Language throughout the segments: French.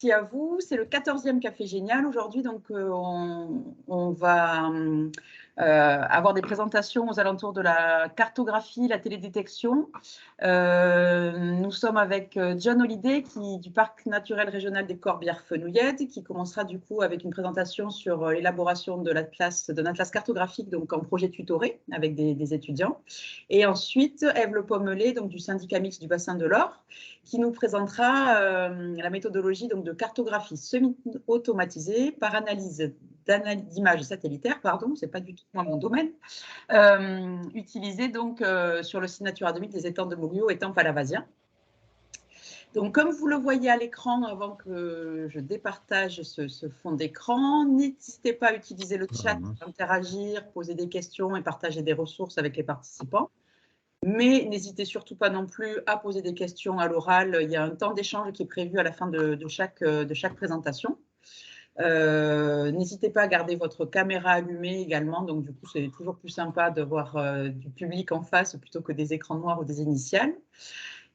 Merci à vous. C'est le 14e Café Génial aujourd'hui, donc on va avoir des présentations aux alentours de la cartographie, la télédétection. Nous sommes avec John Holliday du Parc naturel régional des Corbières-Fenouillèdes, qui commencera du coup avec une présentation sur l'élaboration d'un atlas cartographique, donc en projet tutoré avec des étudiants. Et ensuite, Ève Le Pommelet, donc du syndicat mixte du bassin de l'Or, qui nous présentera la méthodologie donc, de cartographie semi-automatisée par analyse d'images satellitaires, pardon, c'est pas du tout moi mon domaine, utilisée donc sur le site Natura 2000 des étangs de Moguio, étangs palavasiens. Donc, comme vous le voyez à l'écran, avant que je départage ce fond d'écran, n'hésitez pas à utiliser le chat pour interagir, poser des questions et partager des ressources avec les participants. Mais n'hésitez surtout pas non plus à poser des questions à l'oral. Il y a un temps d'échange qui est prévu à la fin de chaque présentation. N'hésitez pas à garder votre caméra allumée également. Donc, du coup, c'est toujours plus sympa de voir du public en face plutôt que des écrans noirs ou des initiales.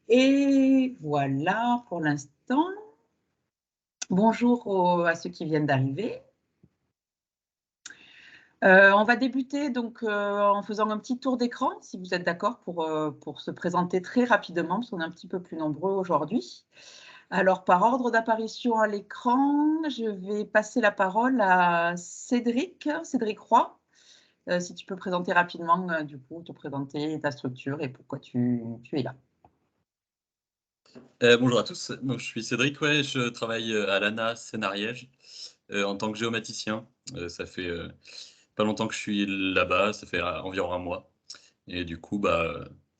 Et voilà pour l'instant. Bonjour à ceux qui viennent d'arriver. On va débuter donc en faisant un petit tour d'écran, si vous êtes d'accord, pour se présenter très rapidement, parce qu'on est un petit peu plus nombreux aujourd'hui. Alors, par ordre d'apparition à l'écran, je vais passer la parole à Cédric Roy. Si tu peux présenter rapidement, du coup, te présenter ta structure et pourquoi tu es là. Bonjour à tous, donc je suis Cédric, ouais, je travaille à l'ANA Seine-Ariège en tant que géomaticien. Ça fait pas longtemps que je suis là-bas, ça fait environ un mois. Et du coup,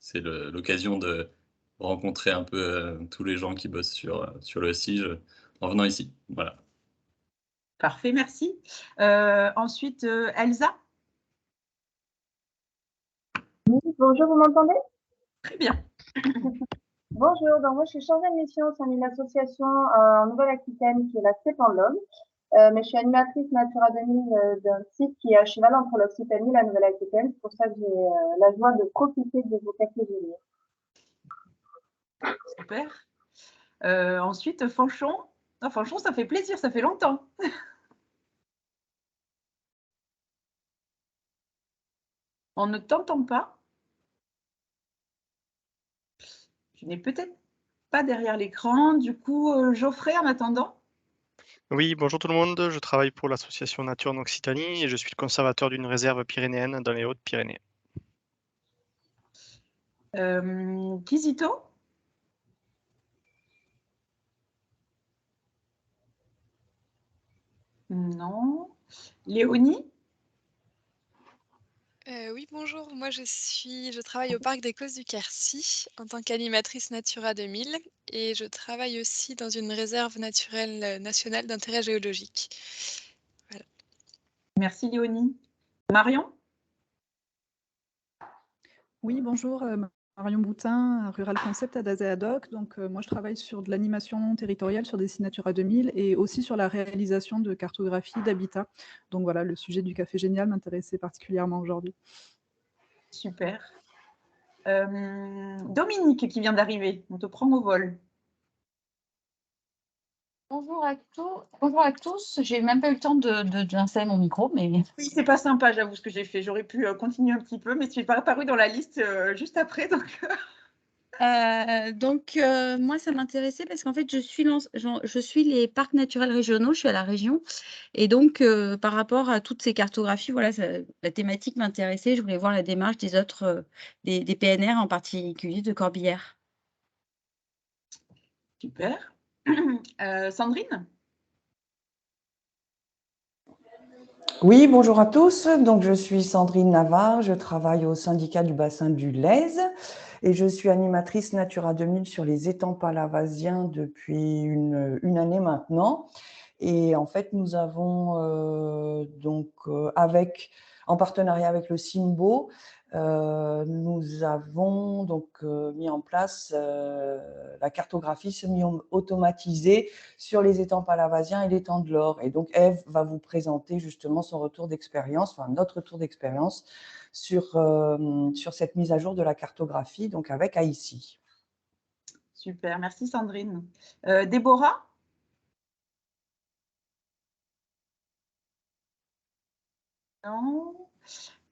c'est l'occasion de rencontrer un peu tous les gens qui bossent sur le SIG en venant ici. Voilà. Parfait, merci. Ensuite, Elsa. Oui, bonjour, vous m'entendez? Très bien. Bonjour, donc moi je suis chargée de mission au sein d'une association en Nouvelle-Aquitaine qui est la CEPANLOM, mais je suis animatrice Natura 2000 d'un site qui est à cheval entre l'Occitanie et la Nouvelle-Aquitaine. C'est pour ça que j'ai la joie de profiter de vos cafés géniaux. Super. Ensuite, Fanchon. Ah, Fanchon, ça fait plaisir, ça fait longtemps. On ne t'entend pas. Tu n'es peut-être pas derrière l'écran. Du coup, Geoffrey, en attendant. Oui, bonjour tout le monde, je travaille pour l'association Nature en Occitanie et je suis le conservateur d'une réserve pyrénéenne dans les Hautes-Pyrénées. Kizito. Non. Léonie. Oui, bonjour. Moi, je travaille au parc des Causes du Quercy en tant qu'animatrice Natura 2000 et je travaille aussi dans une réserve naturelle nationale d'intérêt géologique. Voilà. Merci Léonie. Marion. Oui, bonjour, Marion Boutin, Rural Concept à Dazéadoc. Donc, moi, je travaille sur de l'animation territoriale sur des sites Natura 2000 et aussi sur la réalisation de cartographie d'habitat. Donc, voilà, le sujet du Café Génial m'intéressait particulièrement aujourd'hui. Super. Dominique qui vient d'arriver, on te prend au vol. Bonjour à tous. J'ai même pas eu le temps d'installer mon micro, mais oui, c'est pas sympa, j'avoue ce que j'ai fait. J'aurais pu continuer un petit peu, mais tu n'es pas apparu dans la liste juste après, donc. Moi, ça m'intéressait parce qu'en fait, je suis les parcs naturels régionaux. Je suis à la région, et donc par rapport à toutes ces cartographies, voilà, la thématique m'intéressait. Je voulais voir la démarche des autres, des PNR en particulier de Corbières. Super. Sandrine. Oui, bonjour à tous. Donc, je suis Sandrine Navarre, je travaille au syndicat du bassin du Lèze et je suis animatrice Natura 2000 sur les étangs palavasiens depuis une année maintenant. Et en fait, nous avons en partenariat avec le SIMBO, nous avons donc mis en place la cartographie semi-automatisée sur les étangs palavasiens et l'étang de l'Or. Et donc, Ève va vous présenter justement son retour d'expérience, enfin notre retour d'expérience sur cette mise à jour de la cartographie, donc avec AICI. Super, merci Sandrine. Déborah. Non.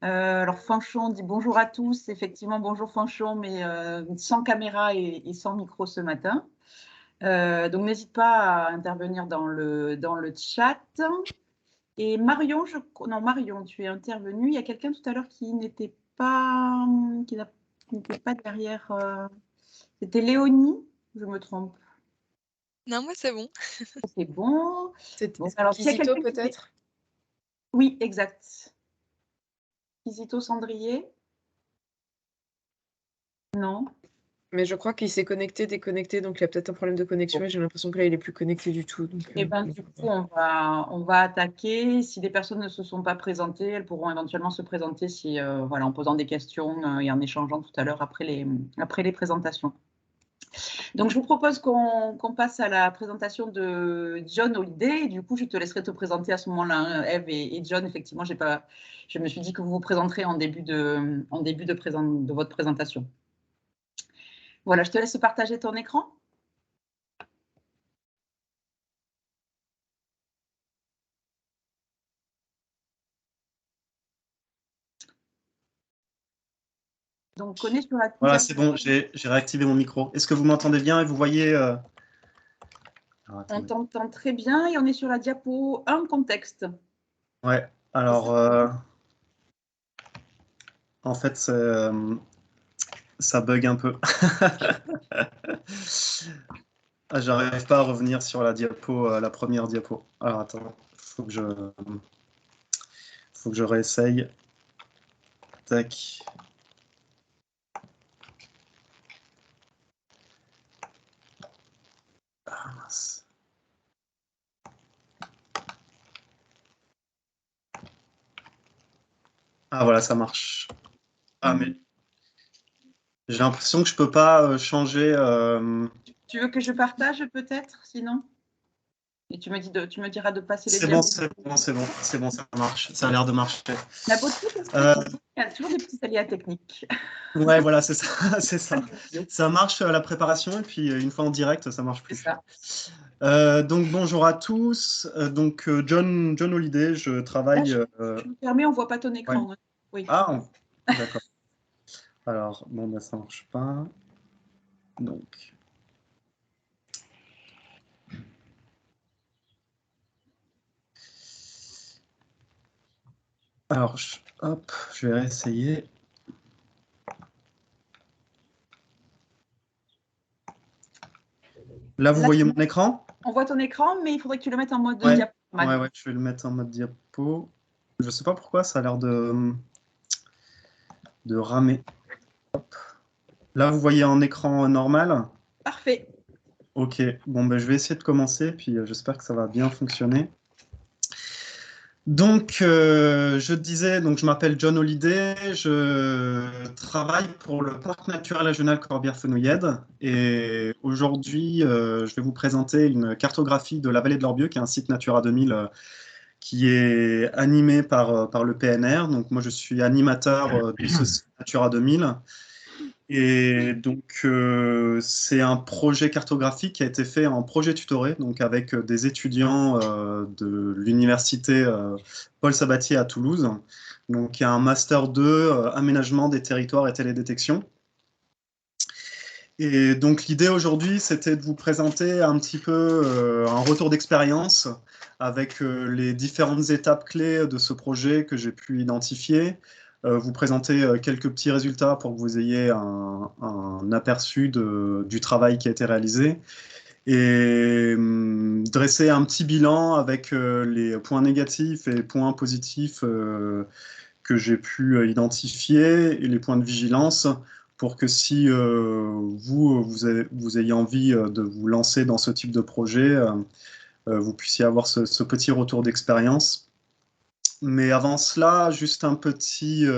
Alors Fanchon dit bonjour à tous. Effectivement, bonjour Fanchon, mais sans caméra et sans micro ce matin. Donc n'hésite pas à intervenir dans le chat. Et Marion, non Marion, tu es intervenue. Il y a quelqu'un tout à l'heure qui n'était pas derrière. C'était Léonie, je me trompe. Non, moi c'est bon. C'est bon. C'était alors s'il y a Kizito quelqu'un peut-être? Oui, exact. Kizito Cendrier? Non. Mais je crois qu'il s'est connecté, déconnecté, donc il a peut-être un problème de connexion et j'ai l'impression que là, il n'est plus connecté du tout. Donc, Et ben, du coup, on va attaquer. Si des personnes ne se sont pas présentées, elles pourront éventuellement se présenter si, voilà, en posant des questions et en échangeant tout à l'heure après les présentations. Donc, je vous propose qu'on passe à la présentation de John Holliday. Du coup, je te laisserai te présenter à ce moment-là, Eve et John. Effectivement, je me suis dit que vous vous présenterez en début de votre présentation. Voilà, je te laisse partager ton écran. Donc, on est sur la... Voilà, c'est bon, j'ai réactivé mon micro. Est-ce que vous m'entendez bien et vous voyez On t'entend très bien et on est sur la diapo 1 contexte. Ouais, alors en fait, ça bug un peu. J'arrive pas à revenir sur la diapo, la première diapo. Alors attends, faut que je réessaye. Tac. Ah mince. Ah voilà, ça marche. Ah mais j'ai l'impression que je peux pas changer. Tu veux que je partage peut-être, sinon? Et tu me diras de passer les diapos. C'est bon, ça marche. Ça a l'air de marcher. La beauté, il y a toujours des petits aléas techniques. Ouais, voilà, c'est ça, c'est ça. Ça marche à la préparation et puis une fois en direct, ça marche plus. Donc bonjour à tous. Donc John Holliday, je travaille. Je me permets, on voit pas ton écran. Ouais. Oui. Ah, d'accord. Alors bon, ben ça marche pas. Donc. Alors, hop, je vais essayer. Là, vous voyez mon écran? On voit ton écran, mais il faudrait que tu le mettes en mode diapo. Ouais, je vais le mettre en mode diapo. Je sais pas pourquoi, ça a l'air de ramer. Hop. Là, vous voyez en écran normal? Parfait. Ok, bon, ben, je vais essayer de commencer, puis j'espère que ça va bien fonctionner. Donc, je disais, donc, je m'appelle John Holliday, je travaille pour le Parc naturel régional Corbière-Fenouillèdes et aujourd'hui, je vais vous présenter une cartographie de la vallée de l'Orbieu, qui est un site Natura 2000 qui est animé par le PNR. Donc, moi, je suis animateur de ce site Natura 2000. Et donc, c'est un projet cartographique qui a été fait en projet tutoré, donc avec des étudiants de l'université Paul Sabatier à Toulouse. Donc, il y a un master 2, aménagement des territoires et télédétection. Et donc, l'idée aujourd'hui, c'était de vous présenter un petit peu un retour d'expérience avec les différentes étapes clés de ce projet que j'ai pu identifier. Vous présenter quelques petits résultats pour que vous ayez un aperçu du travail qui a été réalisé et dresser un petit bilan avec les points négatifs et points positifs que j'ai pu identifier et les points de vigilance pour que si vous ayez envie de vous lancer dans ce type de projet, vous puissiez avoir ce petit retour d'expérience. Mais avant cela, juste une petite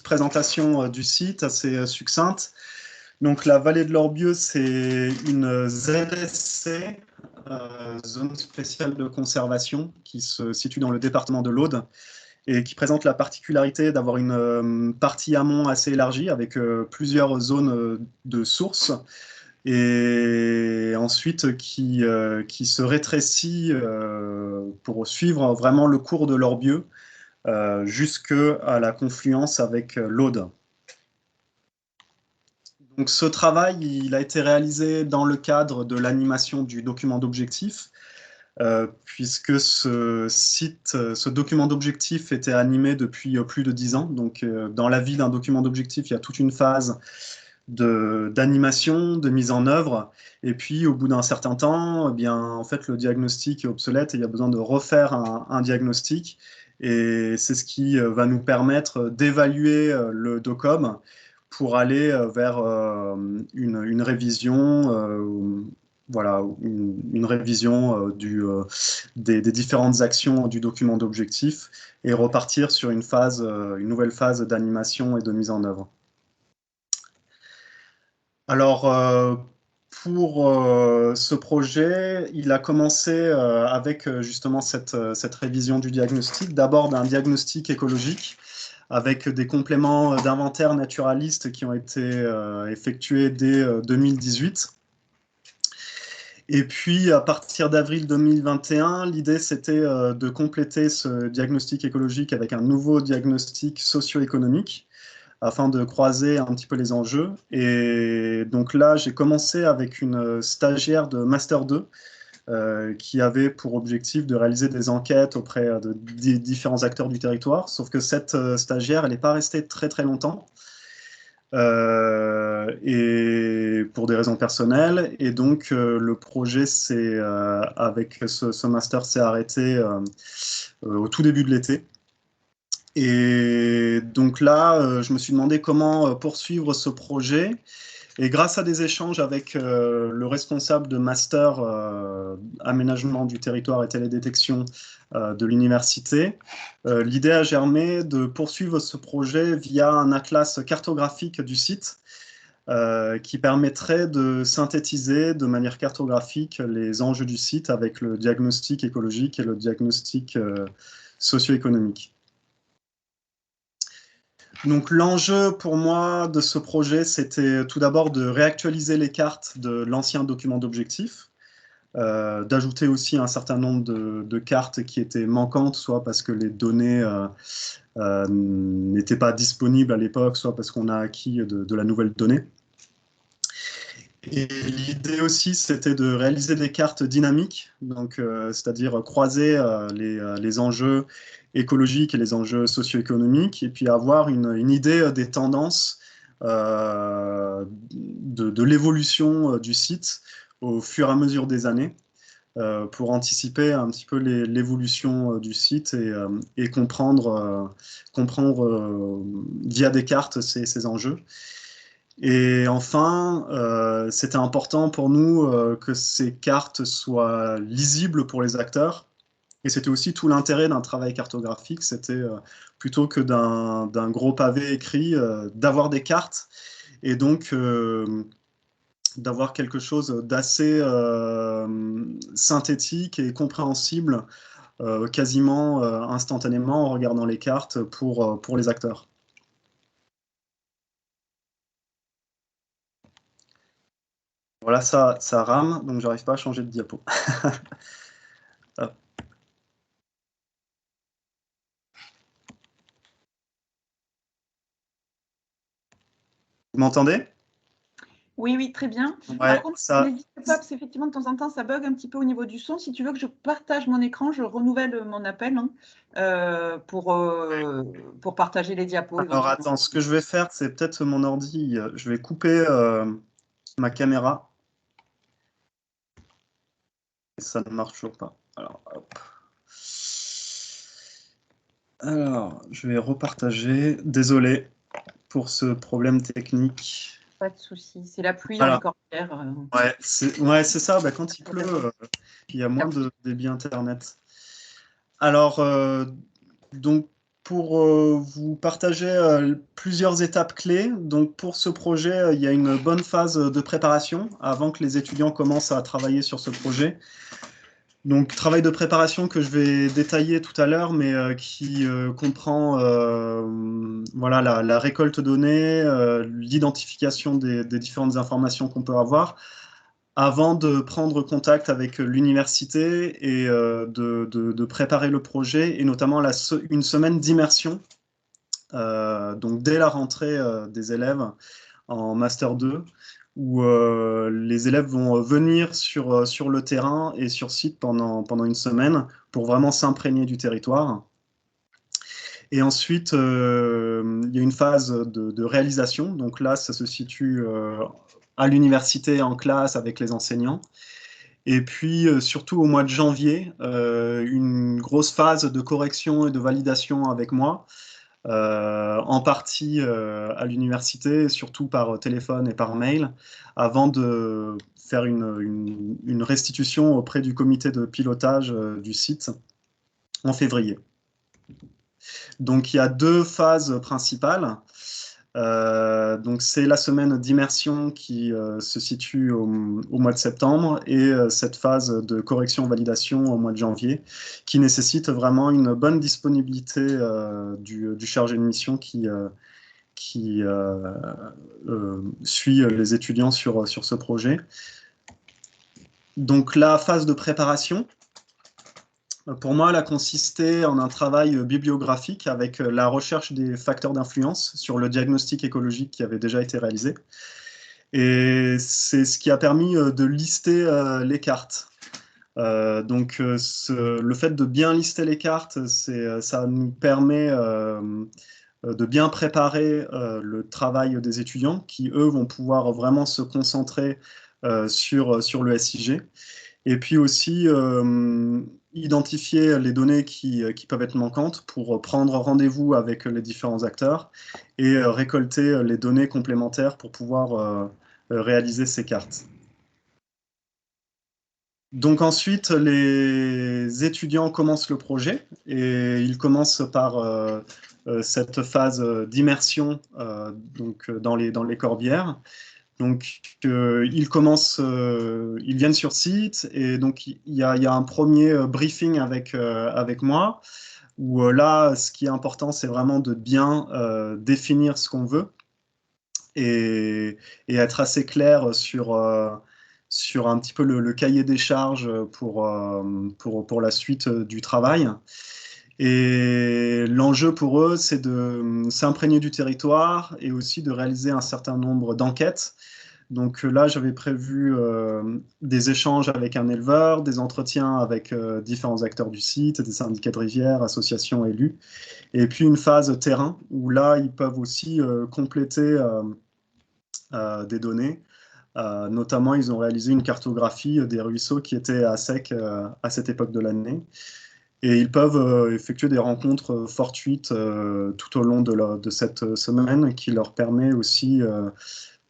présentation du site assez succincte. Donc la vallée de l'Orbieu, c'est une ZSC, zone spéciale de conservation, qui se situe dans le département de l'Aude et qui présente la particularité d'avoir une partie amont assez élargie avec plusieurs zones de sources et ensuite qui se rétrécit pour suivre vraiment le cours de l'Orbieu jusqu'à la confluence avec l'Aude. Donc, ce travail, il a été réalisé dans le cadre de l'animation du document d'objectif, puisque ce document d'objectif était animé depuis plus de 10 ans. Donc, dans la vie d'un document d'objectif, il y a toute une phase d'animation, de mise en œuvre, et puis au bout d'un certain temps, eh bien, en fait, le diagnostic est obsolète et il y a besoin de refaire un diagnostic, et c'est ce qui va nous permettre d'évaluer le DOCOM pour aller vers une révision, voilà, une révision des différentes actions du document d'objectif et repartir sur une nouvelle phase d'animation et de mise en œuvre. Alors, pour ce projet, il a commencé avec justement cette révision du diagnostic, d'abord d'un diagnostic écologique, avec des compléments d'inventaire naturaliste qui ont été effectués dès 2018. Et puis, à partir d'avril 2021, l'idée, c'était de compléter ce diagnostic écologique avec un nouveau diagnostic socio-économique, afin de croiser un petit peu les enjeux. Et donc là, j'ai commencé avec une stagiaire de Master 2 qui avait pour objectif de réaliser des enquêtes auprès des différents acteurs du territoire, sauf que cette stagiaire, elle n'est pas restée très très longtemps, et pour des raisons personnelles, et donc le projet avec ce master s'est arrêté au tout début de l'été. Et donc là, je me suis demandé comment poursuivre ce projet. Et grâce à des échanges avec le responsable de master aménagement du territoire et télédétection de l'université, l'idée a germé de poursuivre ce projet via un atlas cartographique du site qui permettrait de synthétiser de manière cartographique les enjeux du site avec le diagnostic écologique et le diagnostic socio-économique. Donc l'enjeu pour moi de ce projet, c'était tout d'abord de réactualiser les cartes de l'ancien document d'objectif, d'ajouter aussi un certain nombre de cartes qui étaient manquantes, soit parce que les données n'étaient pas disponibles à l'époque, soit parce qu'on a acquis de la nouvelle donnée. Et l'idée aussi, c'était de réaliser des cartes dynamiques, donc c'est-à-dire croiser les enjeux écologiques et les enjeux socio-économiques, et puis avoir une idée des tendances de l'évolution du site au fur et à mesure des années, pour anticiper un petit peu l'évolution du site et comprendre via des cartes ces enjeux. Et enfin, c'était important pour nous que ces cartes soient lisibles pour les acteurs. Et c'était aussi tout l'intérêt d'un travail cartographique, c'était plutôt que d'un gros pavé écrit, d'avoir des cartes et donc d'avoir quelque chose d'assez synthétique et compréhensible quasiment instantanément en regardant les cartes pour les acteurs. Voilà, ça rame, donc j'arrive pas à changer de diapo. Vous m'entendez? Oui, oui, très bien. Ouais, Par contre, n'hésite pas, parce qu'effectivement, de temps en temps, ça bug un petit peu au niveau du son. Si tu veux que je partage mon écran, je renouvelle mon appel pour partager les diapos. Alors attends, ce que je vais faire, c'est peut-être mon ordi, je vais couper ma caméra. Ça ne marche toujours pas. Alors, hop. Alors, je vais repartager. Désolé pour ce problème technique. Pas de souci, c'est la pluie dans les Corbières. Ouais, c'est ça. Bah, quand il pleut, il y a moins de débit Internet. Alors, donc, pour vous partager plusieurs étapes clés. Donc, pour ce projet, il y a une bonne phase de préparation avant que les étudiants commencent à travailler sur ce projet. Donc, travail de préparation que je vais détailler tout à l'heure, mais qui comprend voilà, la récolte de données, l'identification des différentes informations qu'on peut avoir, avant de prendre contact avec l'université et de préparer le projet, et notamment une semaine d'immersion, donc dès la rentrée des élèves en Master 2, où les élèves vont venir sur le terrain et sur site pendant une semaine pour vraiment s'imprégner du territoire. Et ensuite, il y a une phase de réalisation. Donc là, ça se situe à l'université, en classe, avec les enseignants. Et puis, surtout au mois de janvier, une grosse phase de correction et de validation avec moi, en partie à l'université, surtout par téléphone et par mail, avant de faire une restitution auprès du comité de pilotage du site en février. Donc il y a 2 phases principales. Donc c'est la semaine d'immersion qui se situe au mois de septembre, et cette phase de correction-validation au mois de janvier, qui nécessite vraiment une bonne disponibilité du chargé de mission qui suit les étudiants sur ce projet. Donc la phase de préparation, pour moi, elle a consisté en un travail bibliographique avec la recherche des facteurs d'influence sur le diagnostic écologique qui avait déjà été réalisé. Et c'est ce qui a permis de lister les cartes. Donc le fait de bien lister les cartes, ça nous permet de bien préparer le travail des étudiants qui, eux, vont pouvoir vraiment se concentrer sur le SIG. Et puis aussi identifier les données qui peuvent être manquantes pour prendre rendez-vous avec les différents acteurs et récolter les données complémentaires pour pouvoir réaliser ces cartes. Donc ensuite, les étudiants commencent le projet, et ils commencent par cette phase d'immersion dans les corbières. Donc, ils viennent sur site, et donc il y a un premier briefing avec moi, où là, ce qui est important, c'est vraiment de bien définir ce qu'on veut et être assez clair sur un petit peu le cahier des charges pour la suite du travail. Et l'enjeu pour eux, c'est de s'imprégner du territoire et aussi de réaliser un certain nombre d'enquêtes. Donc là, j'avais prévu des échanges avec un éleveur, des entretiens avec différents acteurs du site, des syndicats de rivière, associations, élus, et puis une phase terrain, où là, ils peuvent aussi compléter des données. Notamment, ils ont réalisé une cartographie des ruisseaux qui étaient à sec à cette époque de l'année. Et ils peuvent effectuer des rencontres fortuites tout au long de cette semaine, qui leur permet aussi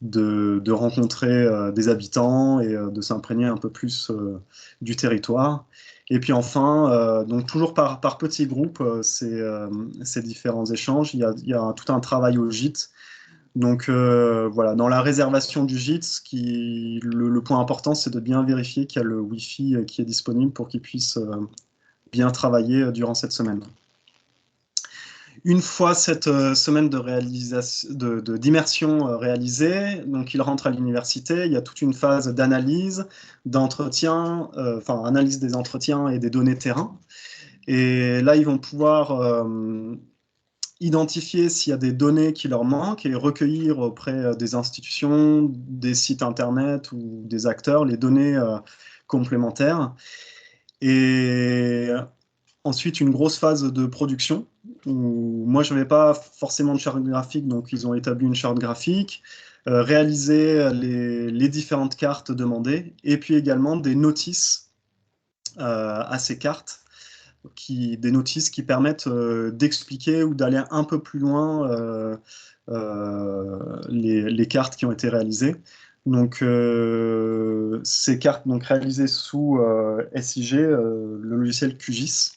de rencontrer des habitants et de s'imprégner un peu plus du territoire. Et puis enfin, donc toujours par petits groupes, ces différents échanges, il y a tout un travail au gîte. Donc voilà, dans la réservation du gîte, le point important, c'est de bien vérifier qu'il y a le Wi-Fi qui est disponible pour qu'ils puissent bien travailler durant cette semaine. Une fois cette semaine d'immersion réalisée, donc ils rentrent à l'université, il y a toute une phase d'analyse, d'entretien, analyse des entretiens et des données terrain. Et là, ils vont pouvoir identifier s'il y a des données qui leur manquent et recueillir auprès des institutions, des sites internet ou des acteurs les données complémentaires. Et ensuite, une grosse phase de production, où moi, je n'avais pas forcément de charte graphique, donc ils ont établi une charte graphique, réalisé les différentes cartes demandées, et puis également des notices à ces cartes, des notices qui permettent d'expliquer ou d'aller un peu plus loin les cartes qui ont été réalisées. Donc, ces cartes réalisées sous SIG, le logiciel QGIS.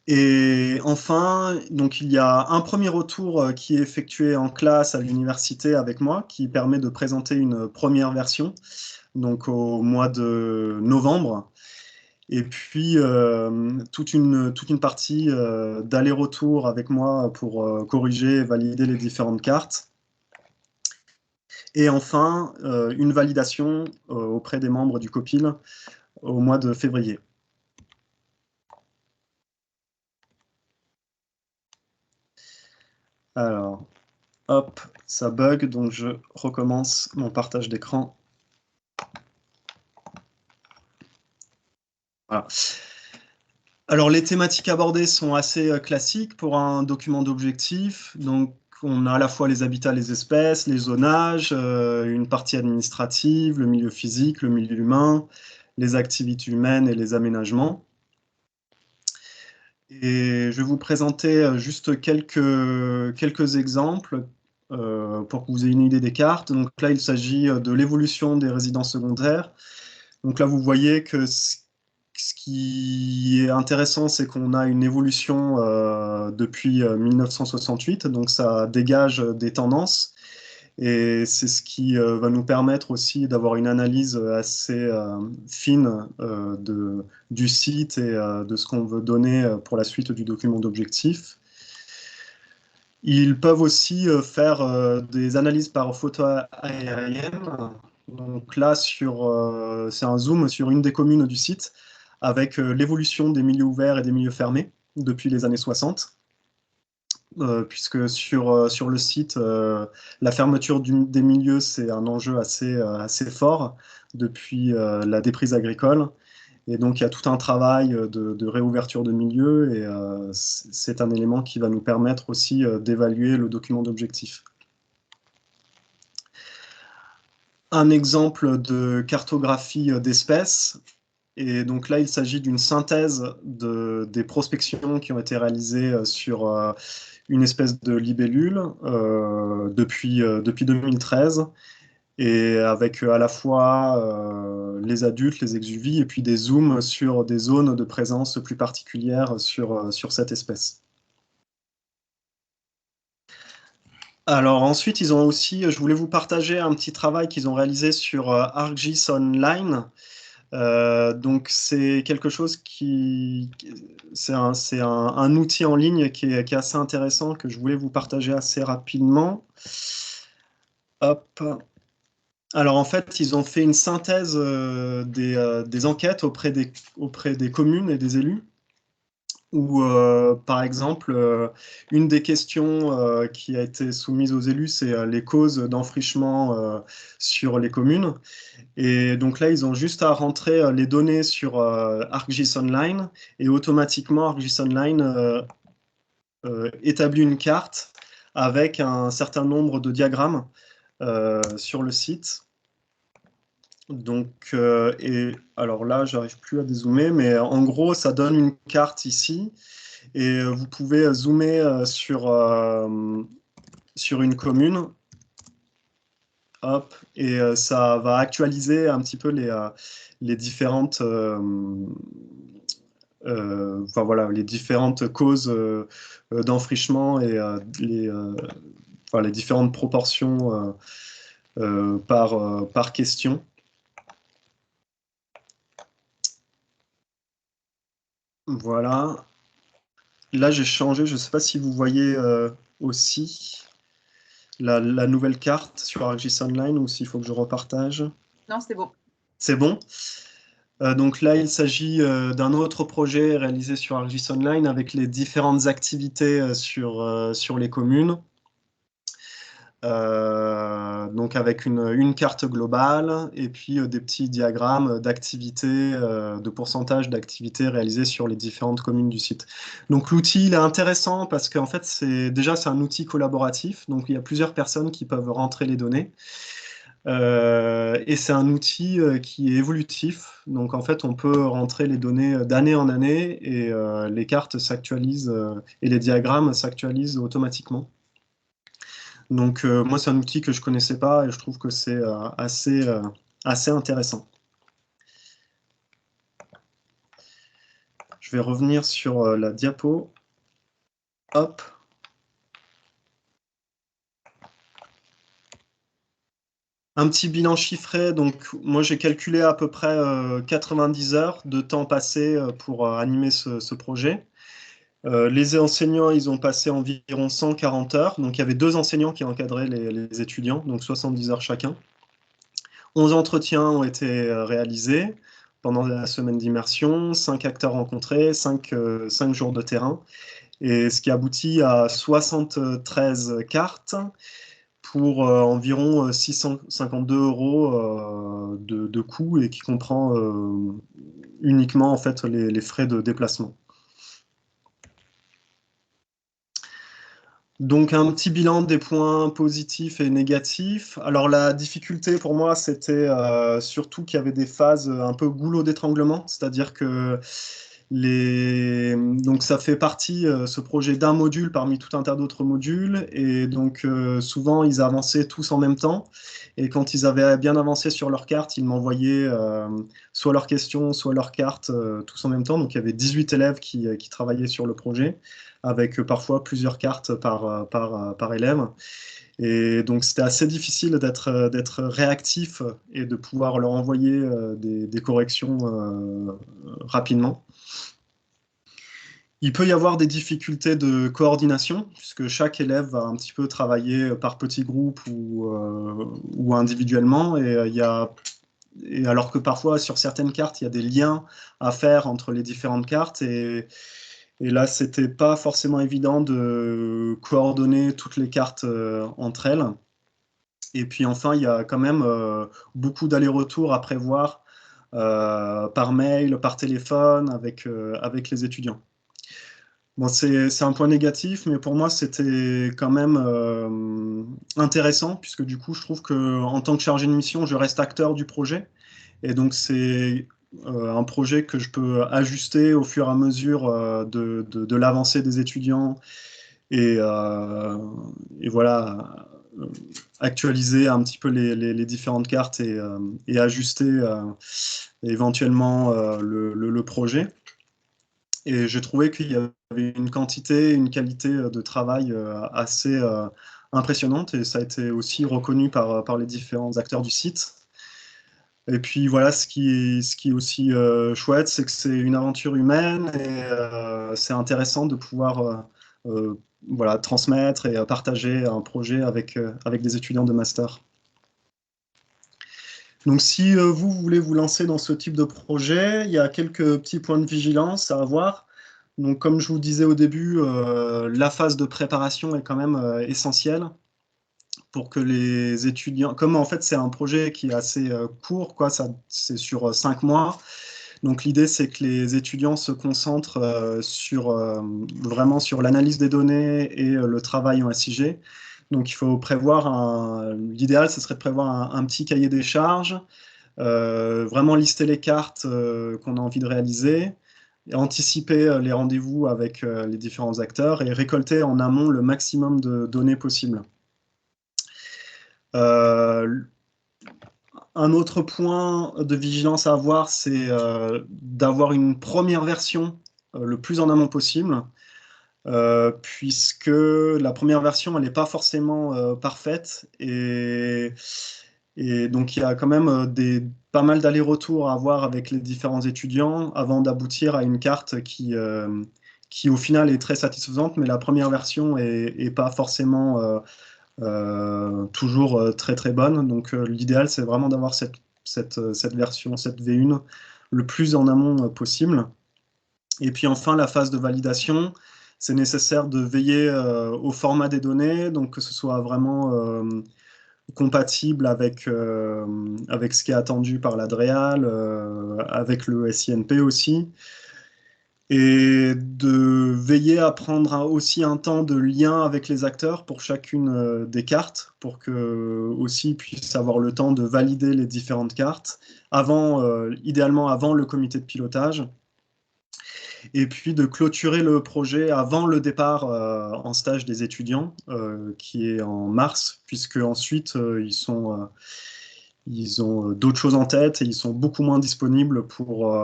Et enfin, donc, il y a un premier retour qui est effectué en classe à l'université avec moi, qui permet de présenter une première version, donc au mois de novembre. Et puis, toute une partie d'aller-retour avec moi pour corriger et valider les différentes cartes. Et enfin, une validation auprès des membres du COPIL au mois de février. Alors, hop, ça bug, donc je recommence mon partage d'écran. Voilà. Alors, les thématiques abordées sont assez classiques pour un document d'objectifs. Donc, on a à la fois les habitats, les espèces, les zonages, une partie administrative, le milieu physique, le milieu humain, les activités humaines et les aménagements. Et je vais vous présenter juste quelques exemples pour que vous ayez une idée des cartes. Donc là, il s'agit de l'évolution des résidences secondaires. Donc là, vous voyez que ce qui est intéressant, c'est qu'on a une évolution depuis 1968, donc ça dégage des tendances. Et c'est ce qui va nous permettre aussi d'avoir une analyse assez fine du site et de ce qu'on veut donner pour la suite du document d'objectifs. Ils peuvent aussi faire des analyses par photo aérienne. Donc là, c'est un zoom sur une des communes du site avec l'évolution des milieux ouverts et des milieux fermés depuis les années 60. Puisque sur le site, la fermeture des milieux, c'est un enjeu assez fort depuis la déprise agricole. Et donc, il y a tout un travail de réouverture de milieux, et c'est un élément qui va nous permettre aussi d'évaluer le document d'objectifs. Un exemple de cartographie d'espèces. Et donc là, il s'agit d'une synthèse des prospections qui ont été réalisées sur une espèce de libellule depuis 2013, et avec à la fois les adultes, les exuvies, et puis des zooms sur des zones de présence plus particulières sur cette espèce. Alors ensuite, ils ont aussi, je voulais vous partager un petit travail qu'ils ont réalisé sur ArcGIS Online. Donc c'est quelque chose c'est un outil en ligne qui est assez intéressant, que je voulais vous partager assez rapidement. Hop. Alors en fait, ils ont fait une synthèse des enquêtes auprès des communes et des élus, où par exemple, une des questions qui a été soumise aux élus, c'est les causes d'enfrichement sur les communes. Et donc là, ils ont juste à rentrer les données sur ArcGIS Online, et automatiquement, ArcGIS Online établit une carte avec un certain nombre de diagrammes sur le site. Donc, et alors là, j'arrive plus à dézoomer, mais en gros, ça donne une carte ici, et vous pouvez zoomer sur une commune. Hop, et ça va actualiser un petit peu les différentes, enfin voilà, les différentes causes d'enfrichement, et les différentes proportions par question. Voilà. Là, j'ai changé, je ne sais pas si vous voyez aussi la nouvelle carte sur ArcGIS Online, ou s'il faut que je repartage. Non, c'est bon. C'est bon. Donc là, il s'agit d'un autre projet réalisé sur ArcGIS Online avec les différentes activités sur les communes. Donc avec une carte globale, et puis des petits diagrammes d'activités, de pourcentage d'activités réalisées sur les différentes communes du site. Donc l'outil, il est intéressant parce qu'en fait, c'est un outil collaboratif, donc il y a plusieurs personnes qui peuvent rentrer les données. Et c'est un outil qui est évolutif, donc en fait on peut rentrer les données d'année en année, et les cartes s'actualisent et les diagrammes s'actualisent automatiquement. Donc moi, c'est un outil que je ne connaissais pas, et je trouve que c'est assez intéressant. Je vais revenir sur la diapo. Hop. Un petit bilan chiffré. Donc moi, j'ai calculé à peu près 90 heures de temps passé pour animer ce projet. Les enseignants, ils ont passé environ 140 heures. Donc, il y avait 2 enseignants qui encadraient les étudiants, donc 70 heures chacun. 11 entretiens ont été réalisés pendant la semaine d'immersion, 5 acteurs rencontrés, 5 jours de terrain, et ce qui aboutit à 73 cartes pour environ 652 € de coût, et qui comprend uniquement en fait les frais de déplacement. Donc un petit bilan des points positifs et négatifs. Alors la difficulté pour moi, c'était surtout qu'il y avait des phases un peu goulot d'étranglement, c'est-à-dire que donc ça fait partie, ce projet, d'un module parmi tout un tas d'autres modules, et donc souvent ils avançaient tous en même temps, et quand ils avaient bien avancé sur leur carte, ils m'envoyaient soit leurs questions, soit leurs cartes, tous en même temps. Donc il y avait 18 élèves qui travaillaient sur le projet, avec parfois plusieurs cartes par élève. Et donc, c'était assez difficile d'être réactif et de pouvoir leur envoyer des corrections rapidement. Il peut y avoir des difficultés de coordination, puisque chaque élève va un petit peu travailler par petits groupes ou individuellement. Et alors que parfois, sur certaines cartes, il y a des liens à faire entre les différentes cartes. Et là, c'était pas forcément évident de coordonner toutes les cartes entre elles. Et puis enfin, il y a quand même beaucoup d'allers-retours à prévoir par mail, par téléphone, avec les étudiants. Bon, c'est un point négatif, mais pour moi, c'était quand même intéressant, puisque du coup, je trouve qu'en tant que chargé de mission, je reste acteur du projet. Et donc, c'est un projet que je peux ajuster au fur et à mesure de l'avancée des étudiants, et voilà, actualiser un petit peu les différentes cartes, et ajuster éventuellement le projet. Et j'ai trouvé qu'il y avait une quantité, une qualité de travail assez impressionnante, et ça a été aussi reconnu par les différents acteurs du site. Et puis voilà, ce qui est aussi chouette, c'est que c'est une aventure humaine, et c'est intéressant de pouvoir voilà, transmettre et partager un projet avec des étudiants de master. Donc si vous voulez vous lancer dans ce type de projet, il y a quelques petits points de vigilance à avoir. Donc comme je vous disais au début, la phase de préparation est quand même essentielle, pour que les étudiants, comme en fait c'est un projet qui est assez court, quoi, c'est sur 5 mois, donc l'idée c'est que les étudiants se concentrent vraiment sur l'analyse des données et le travail en SIG. Donc il faut prévoir l'idéal, ce serait de prévoir un petit cahier des charges, vraiment lister les cartes qu'on a envie de réaliser, et anticiper les rendez-vous avec les différents acteurs, et récolter en amont le maximum de données possibles. Un autre point de vigilance à avoir, c'est d'avoir une première version le plus en amont possible, puisque la première version, elle n'est pas forcément parfaite, et donc il y a quand même pas mal d'allers-retours à avoir avec les différents étudiants avant d'aboutir à une carte qui au final est très satisfaisante, mais la première version est pas forcément toujours très très bonne. Donc l'idéal, c'est vraiment d'avoir cette version, cette V1, le plus en amont possible. Et puis enfin, la phase de validation, c'est nécessaire de veiller au format des données, donc que ce soit vraiment compatible avec ce qui est attendu par la DREAL, avec le SINP aussi, et de veiller à prendre aussi un temps de lien avec les acteurs pour chacune des cartes, pour que aussi puissent avoir le temps de valider les différentes cartes, idéalement avant le comité de pilotage, et puis de clôturer le projet avant le départ en stage des étudiants, qui est en mars, puisque ensuite ils ont d'autres choses en tête, et ils sont beaucoup moins disponibles pour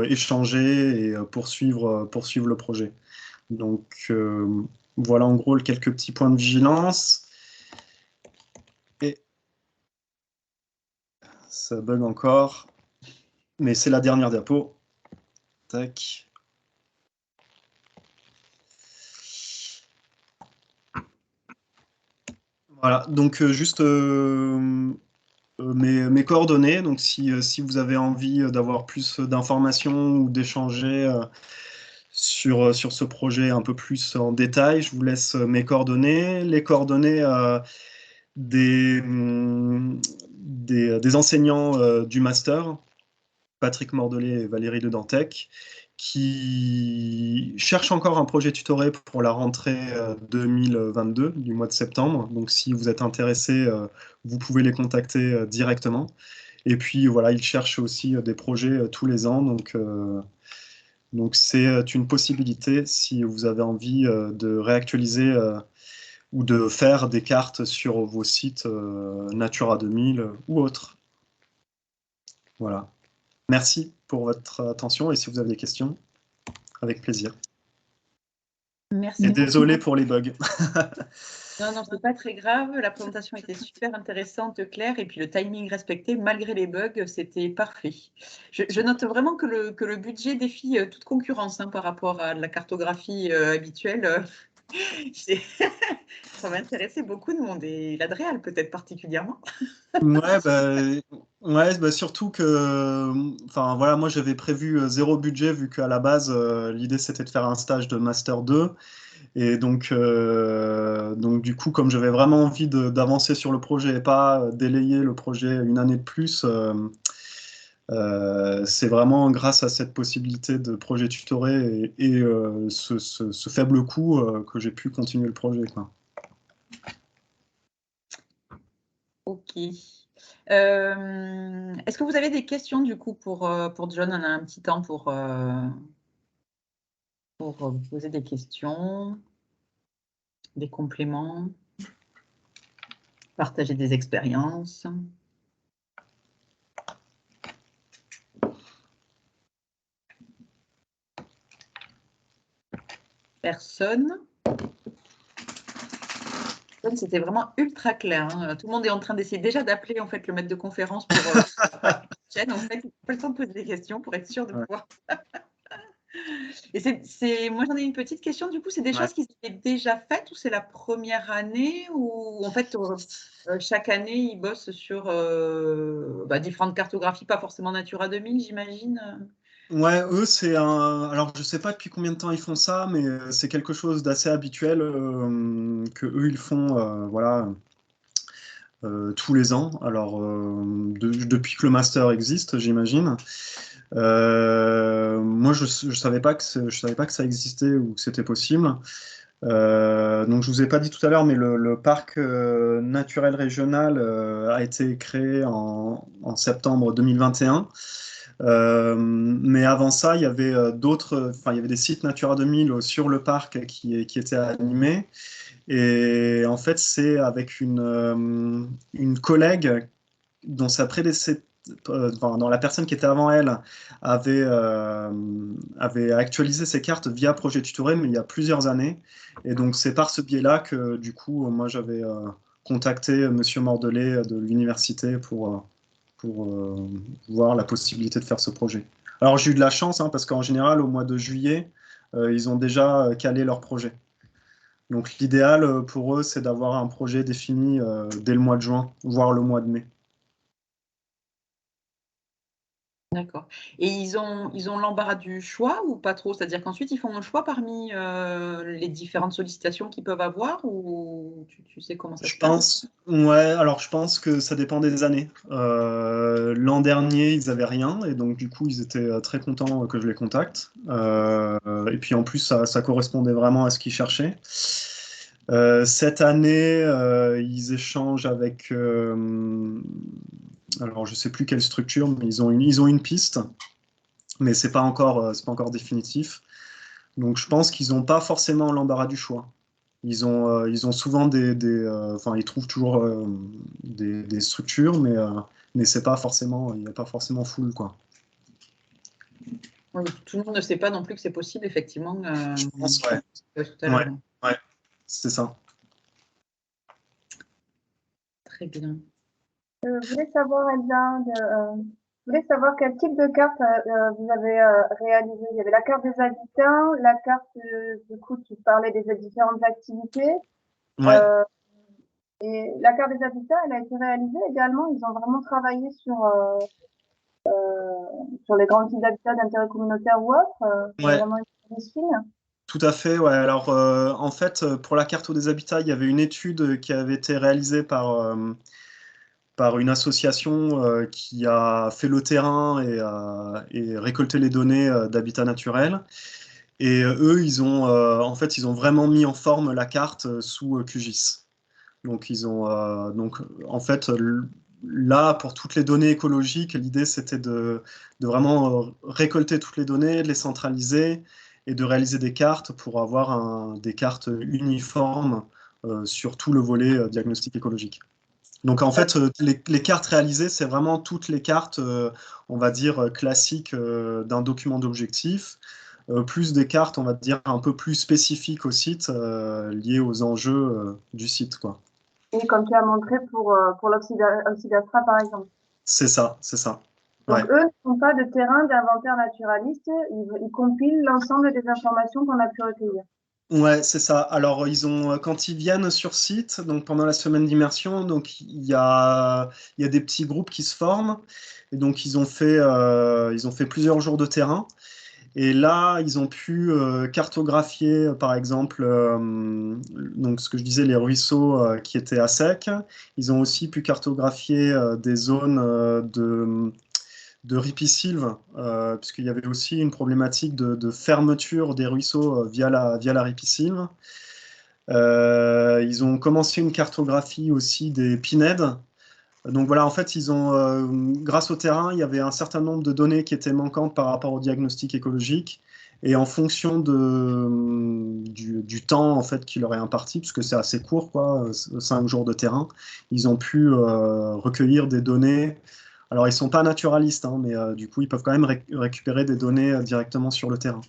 échanger et poursuivre le projet. Donc voilà en gros quelques petits points de vigilance. Et ça bug encore, mais c'est la dernière diapo. Tac. Voilà, donc juste mes coordonnées. Donc si vous avez envie d'avoir plus d'informations ou d'échanger sur ce projet un peu plus en détail, je vous laisse mes coordonnées, les coordonnées des enseignants du master, Patrick Mordelet et Valérie Le Dantec, qui cherchent encore un projet tutoré pour la rentrée 2022 du mois de septembre. Donc si vous êtes intéressé, vous pouvez les contacter directement. Et puis voilà, ils cherchent aussi des projets tous les ans. Donc c'est une possibilité si vous avez envie de réactualiser ou de faire des cartes sur vos sites Natura 2000 ou autres. Voilà. Merci pour votre attention et si vous avez des questions, avec plaisir. Merci Et beaucoup. désolé pour les bugs. Non, non, c'est pas très grave. La présentation était super intéressante, Claire, et puis le timing respecté, malgré les bugs, c'était parfait. Je note vraiment que le budget défie toute concurrence par rapport à la cartographie habituelle. Ça va intéresser beaucoup de monde, et l'Adréal peut-être particulièrement. Ouais, surtout que, enfin voilà, moi j'avais prévu zéro budget vu qu'à la base l'idée c'était de faire un stage de master 2 et donc du coup comme j'avais vraiment envie d'avancer sur le projet et pas délayer le projet une année de plus, c'est vraiment grâce à cette possibilité de projet tutoré et ce faible coût que j'ai pu continuer le projet, quoi. Ok. Est-ce que vous avez des questions du coup pour John? On a un petit temps pour vous poser des questions, des compléments, partager des expériences. Personne. C'était vraiment ultra clair. Tout le monde est en train d'essayer déjà d'appeler en fait le maître de conférence pour la chaîne. En fait, il n'a pas le temps de poser des questions pour être sûr de pouvoir. Et moi j'en ai une petite question. Du coup, c'est des choses qui étaient déjà faites ou c'est la première année ou en fait chaque année ils bossent sur différentes cartographies, pas forcément Natura 2000, j'imagine. Ouais, eux, c'est un. Alors, je sais pas depuis combien de temps ils font ça, mais c'est quelque chose d'assez habituel que eux ils font, voilà, tous les ans. Alors, depuis que le master existe, j'imagine. Moi, je savais pas que je savais pas que ça existait ou que c'était possible. Donc, je vous ai pas dit tout à l'heure, mais le parc naturel régional a été créé en septembre 2021. Mais avant ça, il y avait il y avait des sites Natura 2000 sur le parc qui étaient animés. Et en fait, c'est avec une collègue dont sa prédécesseur, dans la personne qui était avant elle, avait actualisé ses cartes via Projet Tutoré, mais il y a plusieurs années. Et donc, c'est par ce biais-là que, du coup, moi, j'avais contacté Monsieur Mordelet de l'université pour voir la possibilité de faire ce projet. Alors j'ai eu de la chance parce qu'en général au mois de juillet, ils ont déjà calé leur projet. Donc l'idéal pour eux, c'est d'avoir un projet défini dès le mois de juin, voire le mois de mai. D'accord. Et ils ont l'embarras du choix ou pas trop? C'est-à-dire qu'ensuite, ils font un choix parmi les différentes sollicitations qu'ils peuvent avoir ou tu sais comment ça se passe? Alors je pense que ça dépend des années. L'an dernier, ils n'avaient rien et donc du coup, ils étaient très contents que je les contacte. Et puis en plus, ça correspondait vraiment à ce qu'ils cherchaient. Cette année, ils échangent avec alors je sais plus quelle structure, mais ils ont une piste, mais c'est pas encore définitif. Donc je pense qu'ils n'ont pas forcément l'embarras du choix. Ils ont souvent ils trouvent toujours des structures, mais c'est pas forcément, il n'y a pas forcément full, quoi. Oui, tout le monde ne sait pas non plus que c'est possible, effectivement. Je pense, ouais. Tout à l'heure. Ouais, c'est ça. Très bien. Je voulais savoir, Elsa, quel type de carte vous avez réalisé. Il y avait la carte des habitants, la carte du coup qui parlait des différentes activités. Ouais. Et la carte des habitats, elle a été réalisée également. Ils ont vraiment travaillé sur les grands types d'habitats d'intérêt communautaire ou autres. Il y a Ouais, vraiment une analyse fine. tout à fait. Ouais. Alors, en fait, pour la carte des habitats, il y avait une étude qui avait été réalisée par une association qui a fait le terrain et récolté les données d'habitat naturel. Et eux, en fait, ils ont vraiment mis en forme la carte sous QGIS. Donc, en fait, là, pour toutes les données écologiques, l'idée, c'était de vraiment récolter toutes les données, de les centraliser et de réaliser des cartes pour avoir des cartes uniformes sur tout le volet diagnostic écologique. Donc, en fait, les cartes réalisées, c'est vraiment toutes les cartes, on va dire, classiques d'un document d'objectif, plus des cartes, on va dire, un peu plus spécifiques au site, liées aux enjeux du site, quoi. Et comme tu as montré pour l'Oxydastra, par exemple. C'est ça, c'est ça. Donc, Ouais. eux ne font pas de terrain d'inventaire naturaliste, ils compilent l'ensemble des informations qu'on a pu recueillir. Ouais, c'est ça. Alors, quand ils viennent sur site, donc pendant la semaine d'immersion, donc il y a des petits groupes qui se forment. Et donc, ils ont fait plusieurs jours de terrain. Et là, ils ont pu cartographier, par exemple, donc ce que je disais, les ruisseaux qui étaient à sec. Ils ont aussi pu cartographier des zones de ripisylve, puisqu'il y avait aussi une problématique de fermeture des ruisseaux via la ripisylve. Ils ont commencé une cartographie aussi des pinèdes. Donc voilà, en fait, grâce au terrain, il y avait un certain nombre de données qui étaient manquantes par rapport au diagnostic écologique. Et en fonction du temps en fait, qu'il leur est imparti, puisque c'est assez court, quoi, 5 jours de terrain, ils ont pu recueillir des données. Alors, ils ne sont pas naturalistes, hein, mais du coup, ils peuvent quand même récupérer des données directement sur le terrain.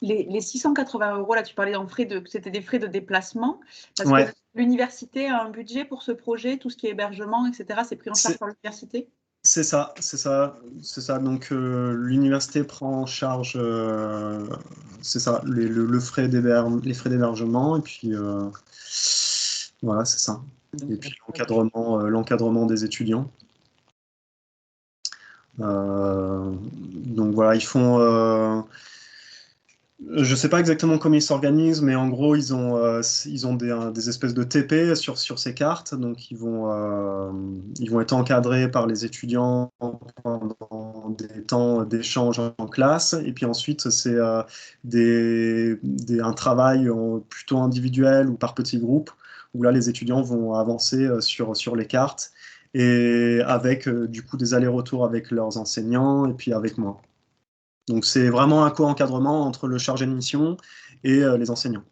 Les 680 €, là, tu parlais que c'était des frais de déplacement. Parce Ouais. que l'université a un budget pour ce projet, tout ce qui est hébergement, etc., c'est pris en charge par l'université? C'est ça, c'est ça, c'est ça. Donc l'université prend en charge, c'est ça, les frais d'hébergement et puis voilà, c'est ça. Et puis l'encadrement des étudiants. Donc voilà, ils font. Je ne sais pas exactement comment ils s'organisent, mais en gros, ils ont des espèces de TP sur ces cartes. Donc, ils vont être encadrés par les étudiants pendant des temps d'échange en classe. Et puis ensuite, c'est un travail plutôt individuel ou par petits groupes, où là, les étudiants vont avancer sur les cartes et avec du coup des allers-retours avec leurs enseignants et puis avec moi. Donc, c'est vraiment un co-encadrement entre le chargé de mission et les enseignants.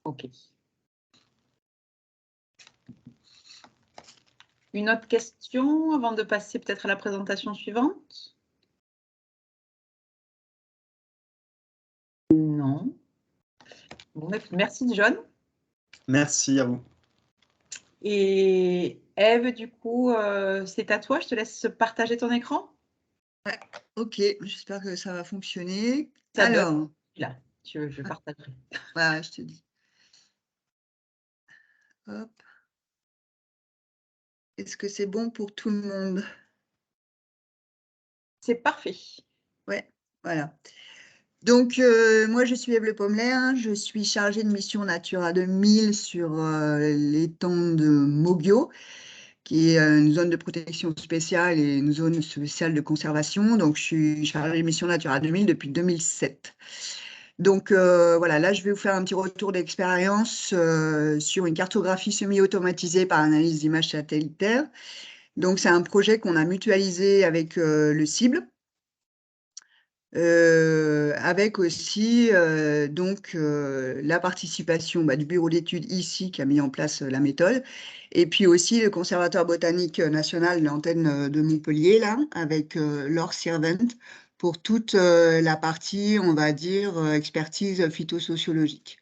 Ok. Une autre question avant de passer peut-être à la présentation suivante? Non. Bon, merci John. Merci à vous. Et Ève, du coup, c'est à toi. Je te laisse partager ton écran. Ouais, ok, j'espère que ça va fonctionner. Ça bug. Alors, Là, je partagerai. voilà, je te dis. Hop. Est-ce que c'est bon pour tout le monde? C'est parfait. Ouais, voilà. Donc, moi, je suis Ève Le Pommelaire, je suis chargée de mission Natura 2000 sur l'étang de Moggio, qui est une zone de protection spéciale et une zone spéciale de conservation. Donc, je suis chargée de mission Natura 2000 depuis 2007. Donc, voilà, là, je vais vous faire un petit retour d'expérience sur une cartographie semi-automatisée par analyse d'images satellitaires. Donc, c'est un projet qu'on a mutualisé avec le CIBL, avec aussi la participation du bureau d'études ici qui a mis en place la méthode, et puis aussi le conservatoire botanique national de l'antenne de Montpellier, là, avec Laure Sirvent, pour toute la partie, on va dire, expertise phytosociologique.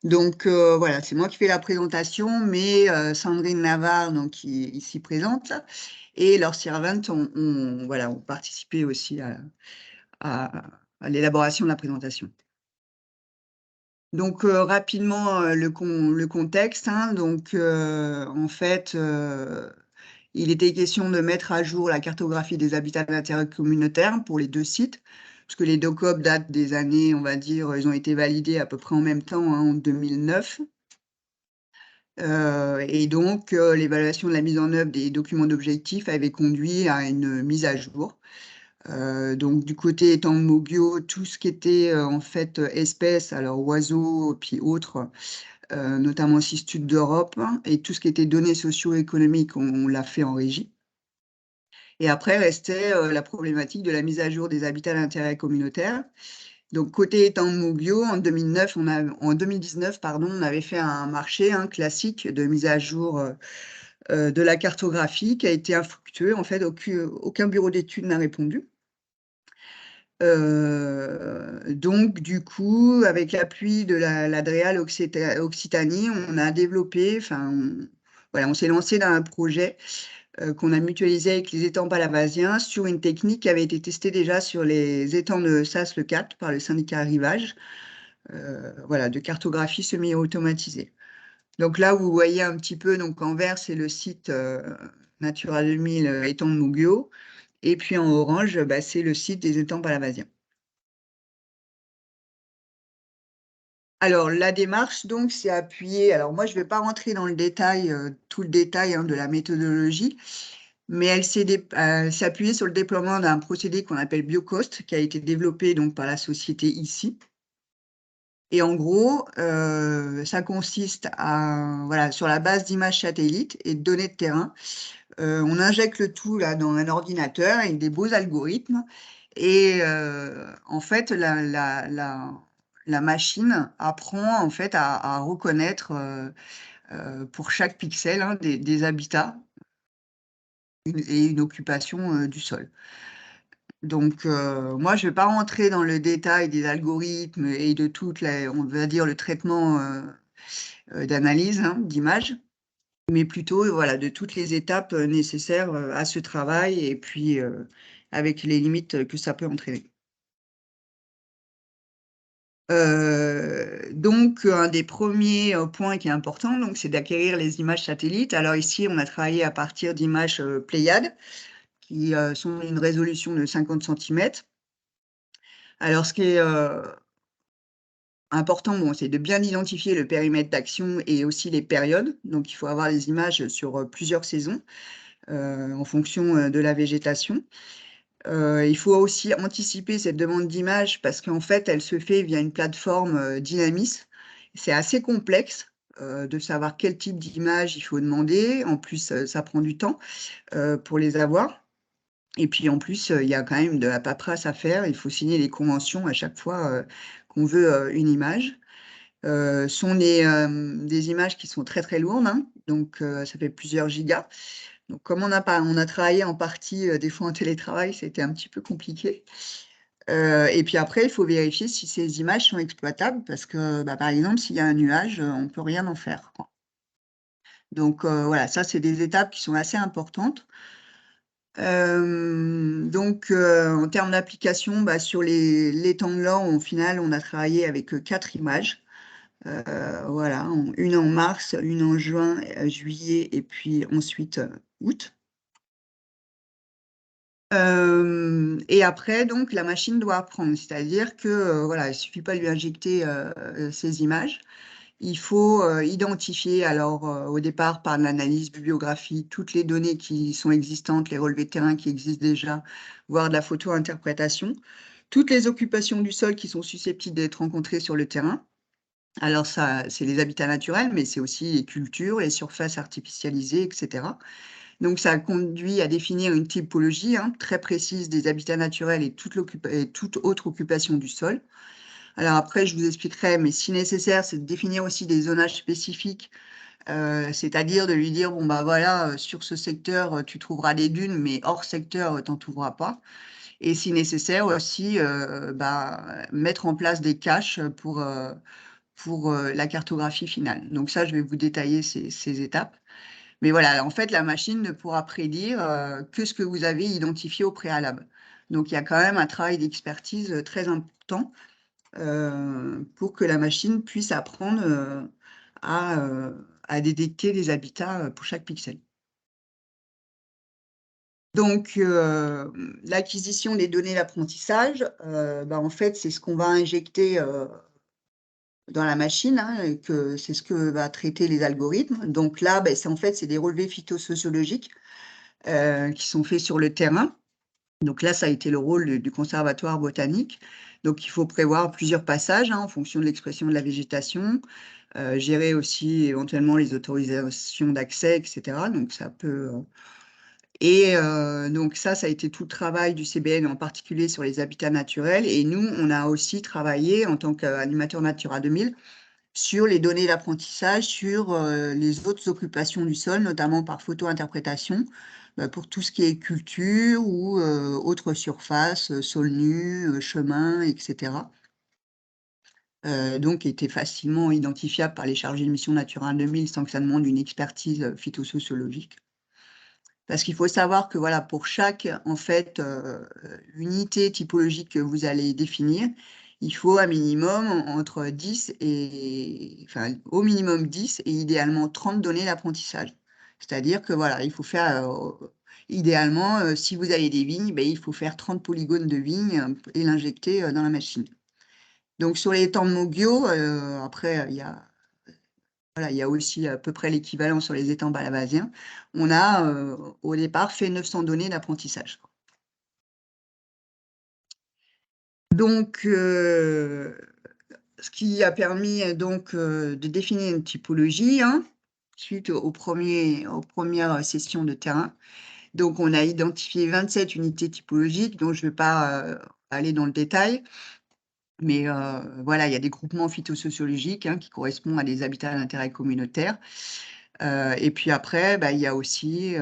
Donc, voilà, c'est moi qui fais la présentation, mais Sandrine Navarre, donc, qui est ici présente, et leurs servantes voilà, ont participé aussi à l'élaboration de la présentation. Donc, rapidement, le contexte, hein, donc, en fait, il était question de mettre à jour la cartographie des habitats d'intérêt communautaire pour les 2 sites, parce que les 2 COP datent des années, on va dire, ils ont été validés à peu près en même temps, hein, en 2009. Et donc, l'évaluation de la mise en œuvre des documents d'objectifs avait conduit à une mise à jour. Donc, du côté étang de Moguio, tout ce qui était, en fait, espèces, alors oiseaux, puis autres, notamment aussi Sud d'Europe, hein, et tout ce qui était données socio-économiques, on l'a fait en régie. Et après, restait la problématique de la mise à jour des habitats d'intérêt communautaire. Donc, côté étang de Moguio, en 2019, pardon, on avait fait un marché classique de mise à jour de la cartographie qui a été infructueux. En fait, aucun bureau d'études n'a répondu. Donc, du coup, avec l'appui de l'Adréal Occitanie, on a développé, voilà, on s'est lancé dans un projet qu'on a mutualisé avec les étangs palavasiens sur une technique qui avait été testée déjà sur les étangs de Sas-le-4 par le syndicat Rivage, voilà, de cartographie semi-automatisée. Donc là, vous voyez un petit peu, donc en vert, c'est le site Natura 2000 étang de Moguio, et puis en orange, c'est le site des étangs palavasiens. Alors, la démarche, donc, c'est appuyé. Alors, moi, je ne vais pas rentrer dans le détail, tout le détail de la méthodologie, mais elle s'est appuyée sur le déploiement d'un procédé qu'on appelle BioCost, qui a été développé donc, par la société ici. Et en gros, ça consiste à, voilà, sur la base d'images satellites et de données de terrain, on injecte le tout là, dans un ordinateur avec des beaux algorithmes. Et en fait, la machine apprend en fait à reconnaître pour chaque pixel des habitats et une occupation du sol. Donc, moi, je ne vais pas rentrer dans le détail des algorithmes et de on va dire, le traitement d'analyse d'images, mais plutôt voilà, de toutes les étapes nécessaires à ce travail et puis avec les limites que ça peut entraîner. Donc, un des premiers points qui est important, c'est d'acquérir les images satellites. Alors ici, on a travaillé à partir d'images Pléiades, qui sont une résolution de 50 cm. Alors, ce qui est important, c'est de bien identifier le périmètre d'action et aussi les périodes. Donc, il faut avoir les images sur plusieurs saisons en fonction de la végétation. Il faut aussi anticiper cette demande d'image parce qu'en fait, elle se fait via une plateforme Dynamis. C'est assez complexe de savoir quel type d'image il faut demander. En plus, ça prend du temps pour les avoir. Et puis, en plus, il y a quand même de la paperasse à faire. Il faut signer les conventions à chaque fois qu'on veut une image. Sont des images qui sont très, très lourdes. Donc, ça fait plusieurs gigas. Donc, comme on a travaillé en partie des fois en télétravail, c'était un petit peu compliqué. Et puis après, il faut vérifier si ces images sont exploitables parce que, par exemple, s'il y a un nuage, on ne peut rien en faire, quoi. Donc, voilà, ça, c'est des étapes qui sont assez importantes. Donc, en termes d'application, sur l'étang de l'Or, au final, on a travaillé avec 4 images. Voilà, une en mars, une en juin, juillet et puis ensuite août. Et après, donc, la machine doit apprendre, c'est-à-dire que voilà, il ne suffit pas de lui injecter ces images. Il faut identifier, alors au départ, par l'analyse bibliographique, toutes les données qui sont existantes, les relevés de terrain qui existent déjà, voire de la photo-interprétation, toutes les occupations du sol qui sont susceptibles d'être rencontrées sur le terrain. Alors, ça, c'est les habitats naturels, mais c'est aussi les cultures, les surfaces artificialisées, etc. Donc, ça conduit à définir une typologie très précise des habitats naturels et toute autre occupation du sol. Alors après, je vous expliquerai, mais si nécessaire, c'est de définir aussi des zonages spécifiques, c'est-à-dire de lui dire, bon, voilà, sur ce secteur, tu trouveras des dunes, mais hors secteur, tu n'en trouveras pas. Et si nécessaire aussi, mettre en place des caches pour la cartographie finale. Donc ça, je vais vous détailler ces étapes. Mais voilà, en fait, la machine ne pourra prédire que ce que vous avez identifié au préalable. Donc, il y a quand même un travail d'expertise très important pour que la machine puisse apprendre à détecter les habitats pour chaque pixel. Donc, l'acquisition des données d'apprentissage, en fait, c'est ce qu'on va injecter dans la machine, hein, et que c'est ce que va traiter les algorithmes. Donc là, en fait, c'est des relevés phytosociologiques qui sont faits sur le terrain. Donc là, ça a été le rôle du conservatoire botanique. Donc, il faut prévoir plusieurs passages en fonction de l'expression de la végétation, gérer aussi éventuellement les autorisations d'accès, etc. Donc, ça peut... donc ça a été tout le travail du CBN, en particulier sur les habitats naturels. Et nous, on a aussi travaillé en tant qu'animateur Natura 2000 sur les données d'apprentissage, sur les autres occupations du sol, notamment par photo-interprétation, pour tout ce qui est culture ou autres surfaces, sol nu, chemin, etc. Donc, étaient facilement identifiables par les chargés de mission Natura 2000 sans que ça demande une expertise phytosociologique. Parce qu'il faut savoir que voilà, pour chaque en fait, unité typologique que vous allez définir, il faut un minimum entre 10 et, enfin, au minimum 10 et idéalement 30 données d'apprentissage. C'est-à-dire que voilà, il faut faire, idéalement, si vous avez des vignes, il faut faire 30 polygones de vignes et l'injecter dans la machine. Donc sur les temps de Mogio, après, il y a aussi à peu près l'équivalent sur les étangs balavasiens. On a, au départ, fait 900 données d'apprentissage. Donc, ce qui a permis donc de définir une typologie suite aux premières sessions de terrain. Donc, on a identifié 27 unités typologiques, dont je ne vais pas aller dans le détail. Mais voilà, il y a des groupements phytosociologiques qui correspondent à des habitats d'intérêt communautaire. Et puis après, il y a aussi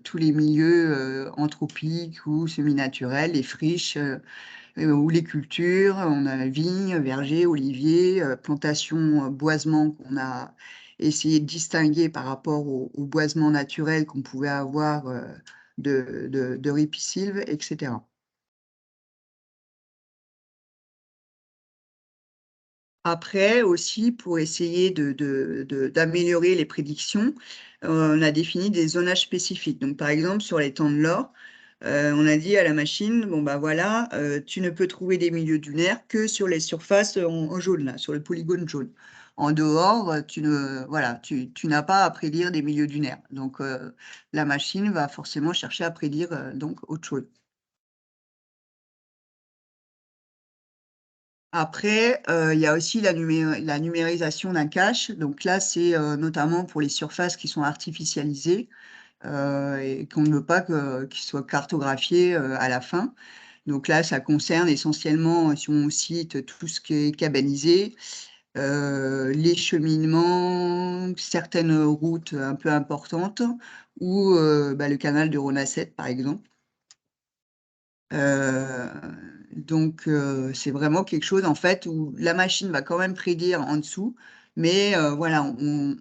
tous les milieux anthropiques ou semi-naturels, les friches ou les cultures. On a vignes, vergers, oliviers, plantations, boisements qu'on a essayé de distinguer par rapport au boisement naturel qu'on pouvait avoir de ripisylve, etc. Après aussi, pour essayer d'améliorer les prédictions, on a défini des zonages spécifiques. Donc, par exemple, sur les temps de l'or, on a dit à la machine, bon, voilà, tu ne peux trouver des milieux dunaires que sur les surfaces en jaune, là, sur le polygone jaune. En dehors, tu n'as pas à prédire des milieux dunaires. Donc, la machine va forcément chercher à prédire donc autre chose. Après, il y a aussi la numérisation d'un cache. Donc là, c'est notamment pour les surfaces qui sont artificialisées et qu'on ne veut pas qu'ils soient cartographiés à la fin. Donc là, ça concerne essentiellement, si on cite tout ce qui est cabanisé, les cheminements, certaines routes un peu importantes ou le canal de Rhône-Seine, par exemple. Donc, c'est vraiment quelque chose, en fait, où la machine va quand même prédire en dessous, mais voilà, on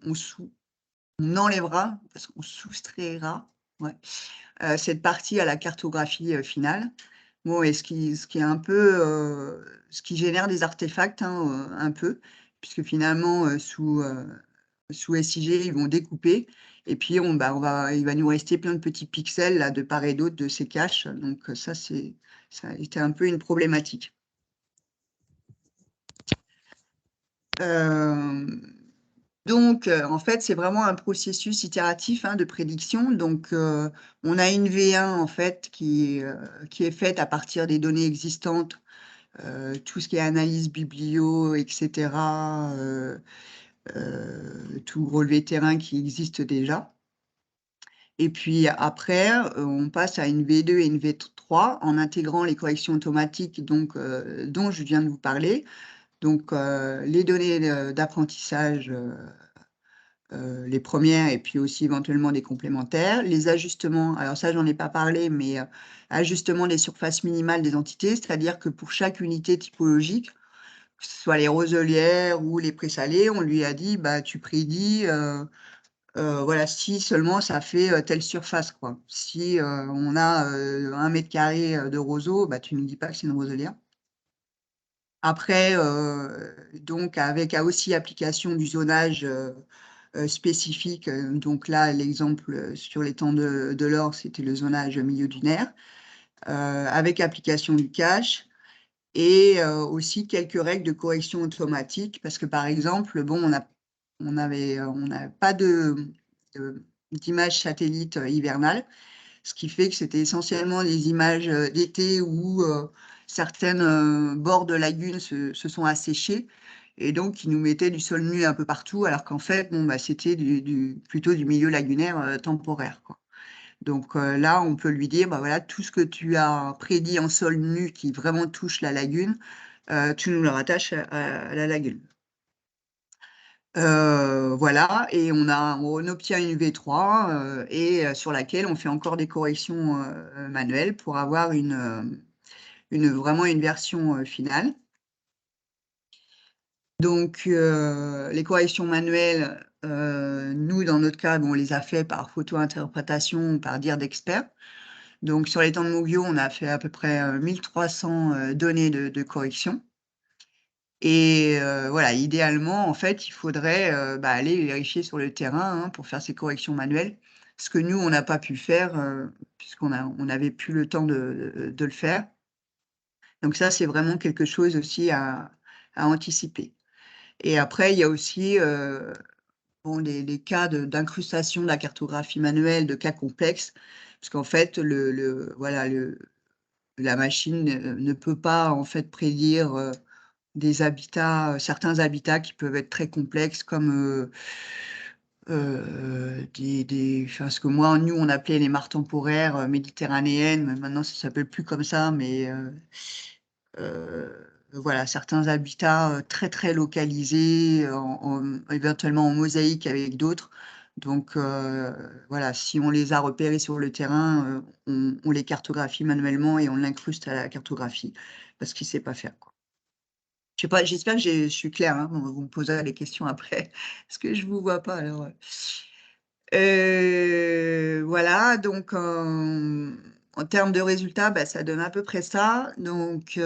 enlèvera, parce qu'on soustraira cette partie à la cartographie finale. Bon, et ce qui est un peu, ce qui génère des artefacts, un peu, puisque finalement, sous SIG, ils vont découper, et puis il va nous rester plein de petits pixels là, de part et d'autre de ces caches. Donc ça a été un peu une problématique. Donc, en fait, c'est vraiment un processus itératif de prédiction. Donc, on a une V1 en fait qui est faite à partir des données existantes, tout ce qui est analyse biblio, etc. Tout relevé terrain qui existe déjà. Et puis après, on passe à une V2 et une V3 en intégrant les corrections automatiques dont je viens de vous parler. Donc, les données d'apprentissage, les premières, et puis aussi éventuellement des complémentaires. Les ajustements, alors ça, j'en ai pas parlé, mais ajustement des surfaces minimales des entités, c'est-à-dire que pour chaque unité typologique, que ce soit les roselières ou les présalés, on lui a dit, bah, tu prédis, voilà, si seulement ça fait telle surface, quoi. Si on a 1 mètre carré de roseau, bah, tu ne dis pas que c'est une roselière. Après, donc avec aussi application du zonage spécifique, donc là, l'exemple sur l'étang de l'Or, c'était le zonage milieu dunaire, avec application du cache et aussi quelques règles de correction automatique parce que, par exemple, bon, on n'a pas d'images satellites hivernales, ce qui fait que c'était essentiellement des images d'été où certaines bords de lagunes se sont asséchés et donc ils nous mettaient du sol nu un peu partout, alors qu'en fait, bon, bah, c'était plutôt du milieu lagunaire temporaire, quoi. Donc là, on peut lui dire, bah, voilà, tout ce que tu as prédit en sol nu qui vraiment touche la lagune, tu nous le rattaches à la lagune. Voilà, et on obtient une V3 et sur laquelle on fait encore des corrections manuelles pour avoir vraiment une version finale. Donc, les corrections manuelles, nous, dans notre cas, on les a fait par photo-interprétation, par dire d'experts. Donc, sur l'étang de Moguio, on a fait à peu près 1300 données de correction. Et voilà, idéalement, en fait, il faudrait aller vérifier sur le terrain hein, pour faire ces corrections manuelles. Ce que nous, on n'a pas pu faire, puisqu'on n'avait plus le temps de le faire. Donc ça, c'est vraiment quelque chose aussi à anticiper. Et après, il y a aussi bon, les cas d'incrustation de la cartographie manuelle, de cas complexes, parce qu'en fait, voilà, la machine ne peut pas en fait prédire des habitats, certains habitats qui peuvent être très complexes, comme enfin, ce que nous, on appelait les mares temporaires méditerranéennes. Maintenant, ça s'appelle plus comme ça, mais voilà, certains habitats très, très localisés, éventuellement en mosaïque avec d'autres. Donc, voilà, si on les a repérés sur le terrain, on les cartographie manuellement et on l'incruste à la cartographie, parce qu'il ne sait pas faire, quoi. Je sais pas, j'espère que je suis claire, hein, vous me poserez les questions après, parce que je ne vous vois pas, alors. Voilà, donc en termes de résultats, ça donne à peu près ça. Donc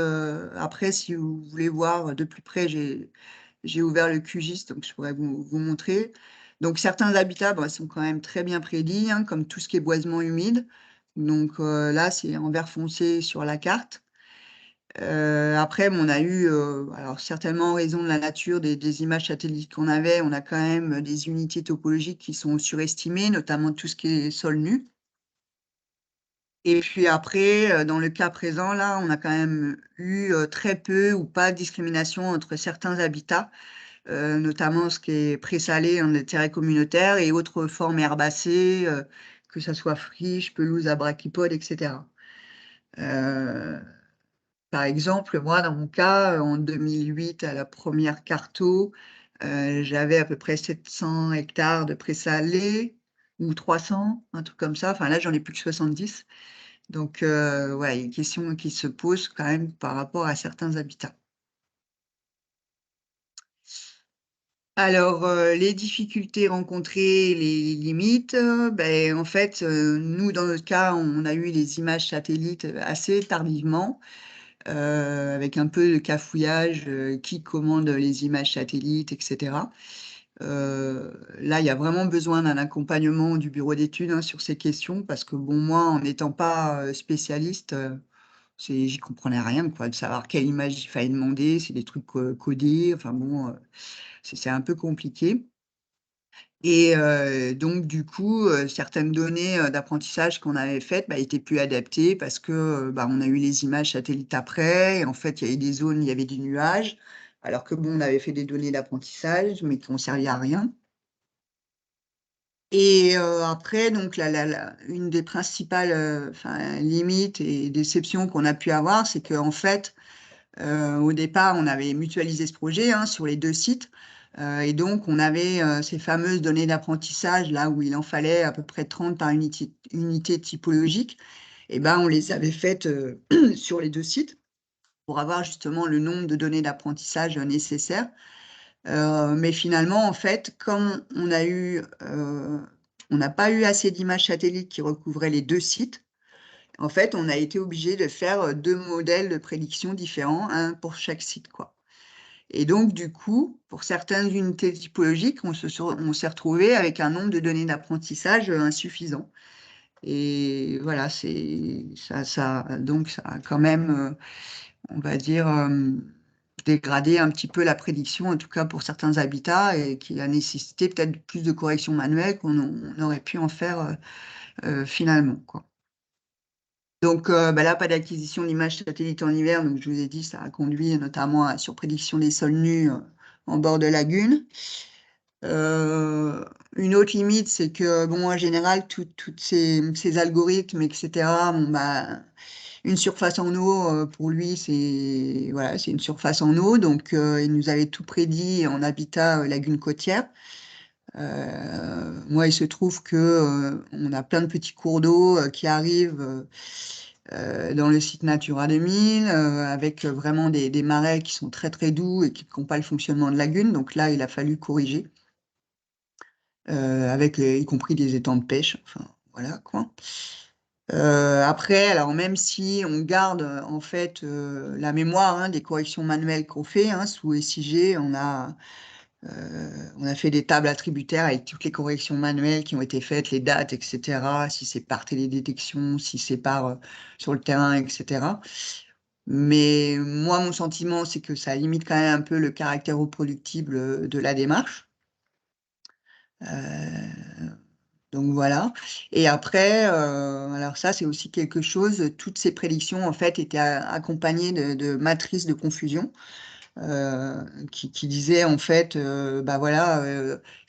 après, si vous voulez voir de plus près, j'ai ouvert le QGIS, donc je pourrais vous montrer. Donc certains habitats sont quand même très bien prédits, hein, comme tout ce qui est boisement humide. Donc là, c'est en vert foncé sur la carte. Après, on a eu, alors certainement en raison de la nature des images satellites qu'on avait, on a quand même des unités topologiques qui sont surestimées, notamment tout ce qui est sol nu. Et puis après, dans le cas présent, là, on a quand même eu très peu ou pas de discrimination entre certains habitats, notamment ce qui est présalé en terrain communautaire et autres formes herbacées, que ce soit friches, pelouses à brachypodes, etc. Par exemple, moi, dans mon cas, en 2008, à la première carto, j'avais à peu près 700 hectares de présalés, ou 300, un truc comme ça. Enfin, là, j'en ai plus que 70. Donc, ouais, il y a une question qui se pose quand même par rapport à certains habitats. Alors, les difficultés rencontrées, les limites, en fait, nous, dans notre cas, on a eu les images satellites assez tardivement. Avec un peu de cafouillage, qui commande les images satellites, etc. Là, il y a vraiment besoin d'un accompagnement du bureau d'études hein, sur ces questions, parce que bon, moi, en n'étant pas spécialiste, j'y comprenais rien, quoi, de savoir quelle image il fallait demander, c'est des trucs codés, enfin bon, c'est un peu compliqué. Et donc, du coup, certaines données d'apprentissage qu'on avait faites étaient plus adaptées parce que on a eu les images satellites après. Et en fait, il y avait des zones, il y avait du nuage, alors que bon, on avait fait des données d'apprentissage, mais qui n'ont servi à rien. Et après, donc, une des principales limites et déceptions qu'on a pu avoir, c'est qu'en fait, au départ, on avait mutualisé ce projet hein, sur les 2 sites. Et donc, on avait ces fameuses données d'apprentissage, là où il en fallait à peu près 30 par unité typologique. Et on les avait faites sur les 2 sites pour avoir justement le nombre de données d'apprentissage nécessaires. Mais finalement, en fait, comme on n'a pas eu assez d'images satellites qui recouvraient les 2 sites, en fait, on a été obligé de faire 2 modèles de prédiction différents, un pour chaque site, quoi. Et donc, du coup, pour certaines unités typologiques, on s'est retrouvé avec un nombre de données d'apprentissage insuffisant. Et voilà, donc ça a quand même, on va dire, dégradé un petit peu la prédiction, en tout cas pour certains habitats, et qui a nécessité peut-être plus de corrections manuelles qu'on aurait pu en faire finalement, quoi. Donc là, pas d'acquisition d'images satellites en hiver, donc je vous ai dit, ça a conduit notamment à surprédiction des sols nus en bord de lagune. Une autre limite, c'est que, bon, en général, toutes ces algorithmes, etc., une surface en eau, pour lui, c'est voilà, c'est une surface en eau, donc il nous avait tout prédit en habitat lagune côtière. Moi, il se trouve que on a plein de petits cours d'eau qui arrivent dans le site Natura 2000, avec vraiment des marais qui sont très très doux et qui n'ont pas le fonctionnement de lagune. Donc là, il a fallu corriger, avec y compris des étangs de pêche. Enfin, voilà quoi. Après, alors même si on garde en fait la mémoire des corrections manuelles qu'on fait sous SIG, on a fait des tables attributaires avec toutes les corrections manuelles qui ont été faites, les dates, etc. Si c'est par télédétection, si c'est par sur le terrain, etc. Mais moi, mon sentiment, c'est que ça limite quand même un peu le caractère reproductible de la démarche. Donc voilà. Et après, alors ça, c'est aussi quelque chose, toutes ces prédictions, en fait, étaient accompagnées de matrices de confusion qui disaient, en fait, bah voilà,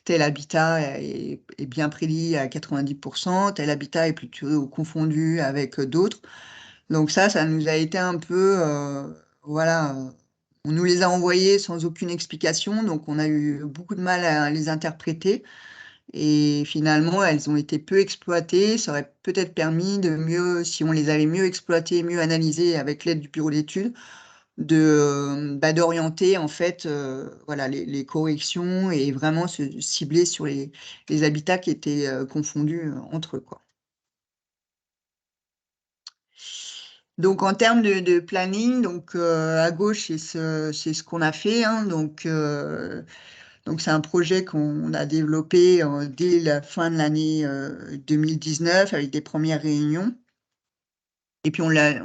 tel habitat est bien prédit à 90%, tel habitat est plutôt confondu avec d'autres. Donc ça nous a été un peu, voilà, on nous les a envoyés sans aucune explication, donc on a eu beaucoup de mal à les interpréter. Et finalement, elles ont été peu exploitées. Ça aurait peut-être permis de mieux, si on les avait mieux exploitées, mieux analysées avec l'aide du bureau d'études, d'orienter en fait voilà, les corrections et vraiment se cibler sur les habitats qui étaient confondus entre eux, quoi. Donc en termes de planning, donc à gauche, c'est ce qu'on a fait. Donc c'est un projet qu'on a développé dès la fin de l'année 2019 avec des premières réunions. Et puis on l'a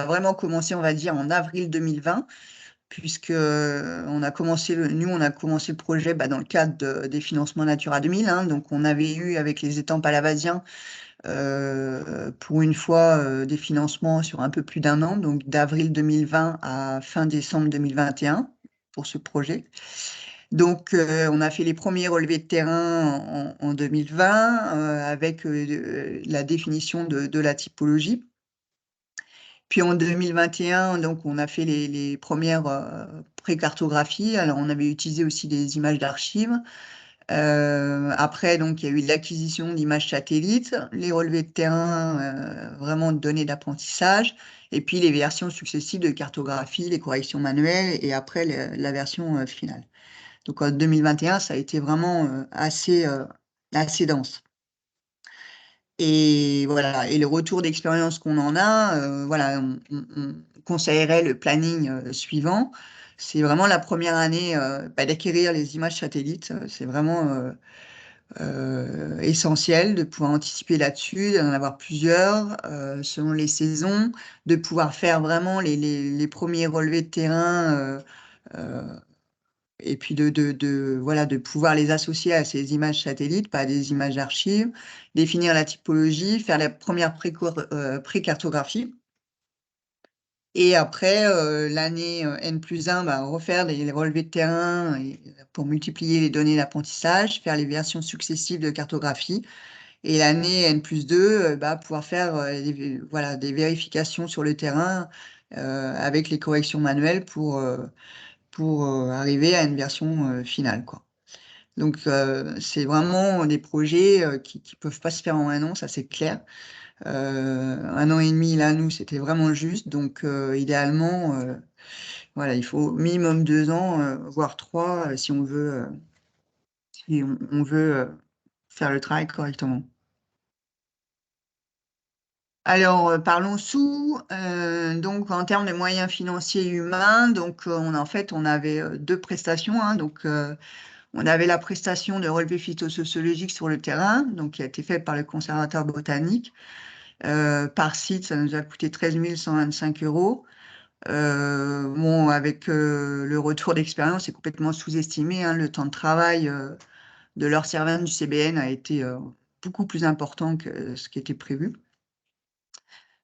vraiment commencé, on va dire, en avril 2020, puisque on a commencé le projet dans le cadre des financements Natura 2000. Donc on avait eu avec les étangs palavasiens pour une fois des financements sur un peu plus d'1 an, donc d'avril 2020 à fin décembre 2021 pour ce projet. Donc, on a fait les premiers relevés de terrain en 2020 avec la définition de la typologie. Puis en 2021, donc, on a fait les premières pré-cartographies. Alors, on avait utilisé aussi des images d'archives. Après, donc, il y a eu l'acquisition d'images satellites, les relevés de terrain, vraiment de données d'apprentissage, et puis les versions successives de cartographie, les corrections manuelles, et après la version finale. Donc en 2021, ça a été vraiment assez dense. Et voilà, et le retour d'expérience qu'on en a, voilà, on conseillerait le planning suivant. C'est vraiment la première année d'acquérir les images satellites. C'est vraiment essentiel de pouvoir anticiper là-dessus, d'en avoir plusieurs selon les saisons, de pouvoir faire vraiment les premiers relevés de terrain et puis voilà, de pouvoir les associer à ces images satellites, pas à des images d'archives, définir la typologie, faire la première pré-cartographie. Et après, l'année N+1, refaire les relevés de terrain pour multiplier les données d'apprentissage, faire les versions successives de cartographie. Et l'année N+2, pouvoir faire voilà, des vérifications sur le terrain avec les corrections manuelles pour arriver à une version finale, quoi. Donc, c'est vraiment des projets qui ne peuvent pas se faire en 1 an, ça c'est clair. 1 an et demi, là, nous, c'était vraiment juste. Donc, idéalement, voilà, il faut minimum 2 ans, voire 3, si on veut, on veut faire le travail correctement. Alors, parlons sous. Donc, en termes de moyens financiers et humains, donc, en fait, on avait 2 prestations. Hein, donc, on avait la prestation de relevé phytosociologique sur le terrain, donc, qui a été faite par le conservateur botanique. Par site, ça nous a coûté 13 125 €. Bon, avec le retour d'expérience, c'est complètement sous-estimé. Hein, le temps de travail de leur servante du CBN a été beaucoup plus important que ce qui était prévu.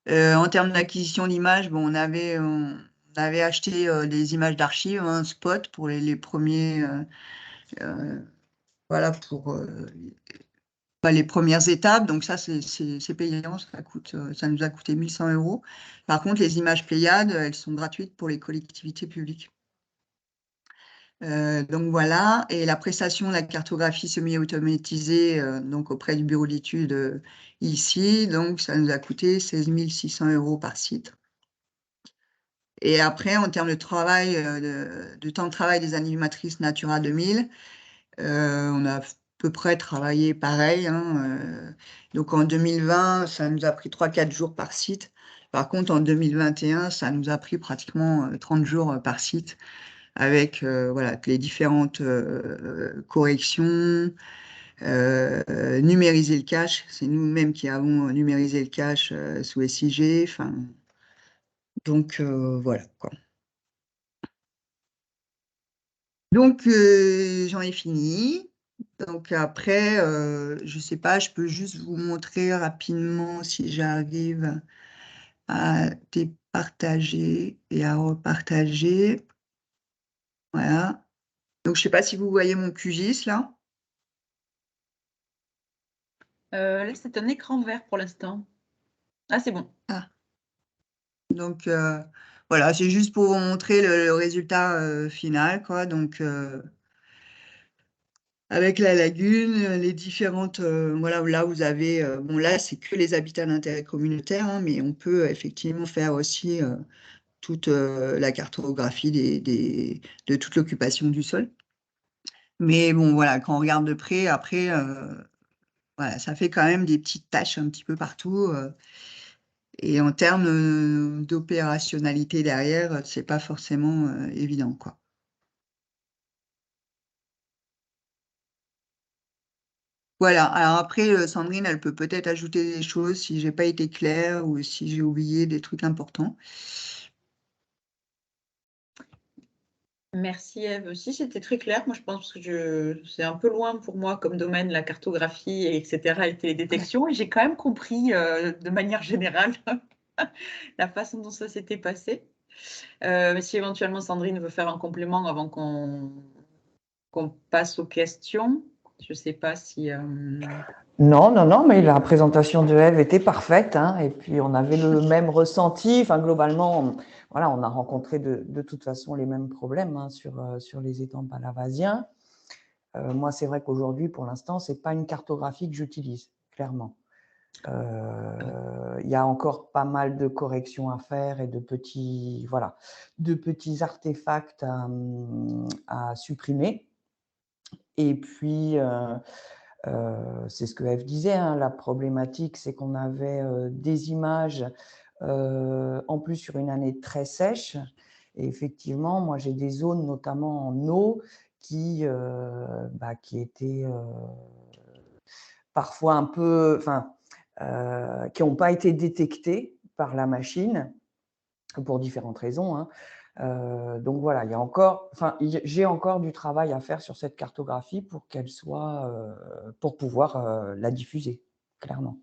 En termes d'acquisition d'images, bon, on avait acheté des images d'archives, un spot pour les premiers, voilà, pour les premières étapes. Donc ça, c'est payant, ça nous a coûté 1 100 €. Par contre, les images Pléiades, elles sont gratuites pour les collectivités publiques. Donc voilà, et la prestation de la cartographie semi-automatisée donc auprès du bureau d'études ici, donc ça nous a coûté 16 600 € par site. Et après, en termes de travail, de temps de travail des animatrices Natura 2000, on a à peu près travaillé pareil. Hein, donc en 2020, ça nous a pris 3-4 jours par site. Par contre, en 2021, ça nous a pris pratiquement 30 jours par site, avec voilà, les différentes corrections, numériser le cache. C'est nous-mêmes qui avons numérisé le cache sous SIG. Donc voilà, quoi. Donc j'en ai fini. Donc après, je ne sais pas, je peux juste vous montrer rapidement si j'arrive à départager et à repartager. Voilà. Donc je ne sais pas si vous voyez mon QGIS là. Là, c'est un écran vert pour l'instant. Ah, c'est bon. Ah. Donc voilà, c'est juste pour vous montrer le résultat final, quoi. Donc avec la lagune, les différentes, voilà, là vous avez, bon là c'est que les habitats d'intérêt communautaire, hein, mais on peut effectivement faire aussi toute la cartographie de toute l'occupation du sol. Mais bon, voilà, quand on regarde de près, après, voilà, ça fait quand même des petites taches un petit peu partout. Et en termes d'opérationnalité derrière, c'est pas forcément évident, quoi. Voilà, alors après, Sandrine, elle peut peut-être ajouter des choses si j'ai pas été claire ou si j'ai oublié des trucs importants. Merci Eve. Si, c'était très clair. Moi, je pense que c'est un peu loin pour moi comme domaine, la cartographie, etc., et les télédétections. Et j'ai quand même compris de manière générale la façon dont ça s'était passé. Si éventuellement Sandrine veut faire un complément avant qu'on passe aux questions, je ne sais pas si… Non, mais la présentation de Eve était parfaite, hein, et puis on avait le même ressenti. Enfin, globalement, voilà, on a rencontré de toute façon les mêmes problèmes, hein, sur les étangs palavasiens. Moi, c'est vrai qu'aujourd'hui, pour l'instant, c'est pas une cartographie que j'utilise, clairement. Il y a encore pas mal de corrections à faire et de petits artefacts à supprimer. Et puis, c'est ce que Eve disait, hein, la problématique, c'est qu'on avait des images, en plus sur une année très sèche. Et effectivement, moi, j'ai des zones, notamment en eau, qui étaient parfois un peu… qui n'ont pas été détectées par la machine, pour différentes raisons, hein. Donc voilà, j'ai encore du travail à faire sur cette cartographie pour qu'elle soit, pour pouvoir la diffuser, clairement.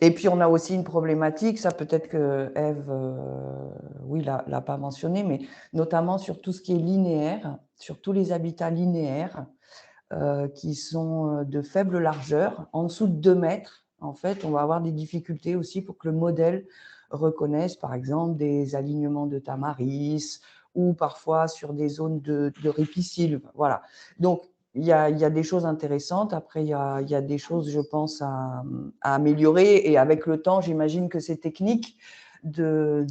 Et puis on a aussi une problématique, ça peut-être que Eve, oui, l'a pas mentionné, mais notamment sur tout ce qui est linéaire, sur tous les habitats linéaires qui sont de faible largeur, en dessous de 2 mètres. En fait, on va avoir des difficultés aussi pour que le modèle reconnaisse, par exemple, des alignements de tamaris ou parfois sur des zones de ripisylve. Voilà. Donc, il y a des choses intéressantes. Après, il y a des choses, je pense, à améliorer. Et avec le temps, j'imagine que ces techniques de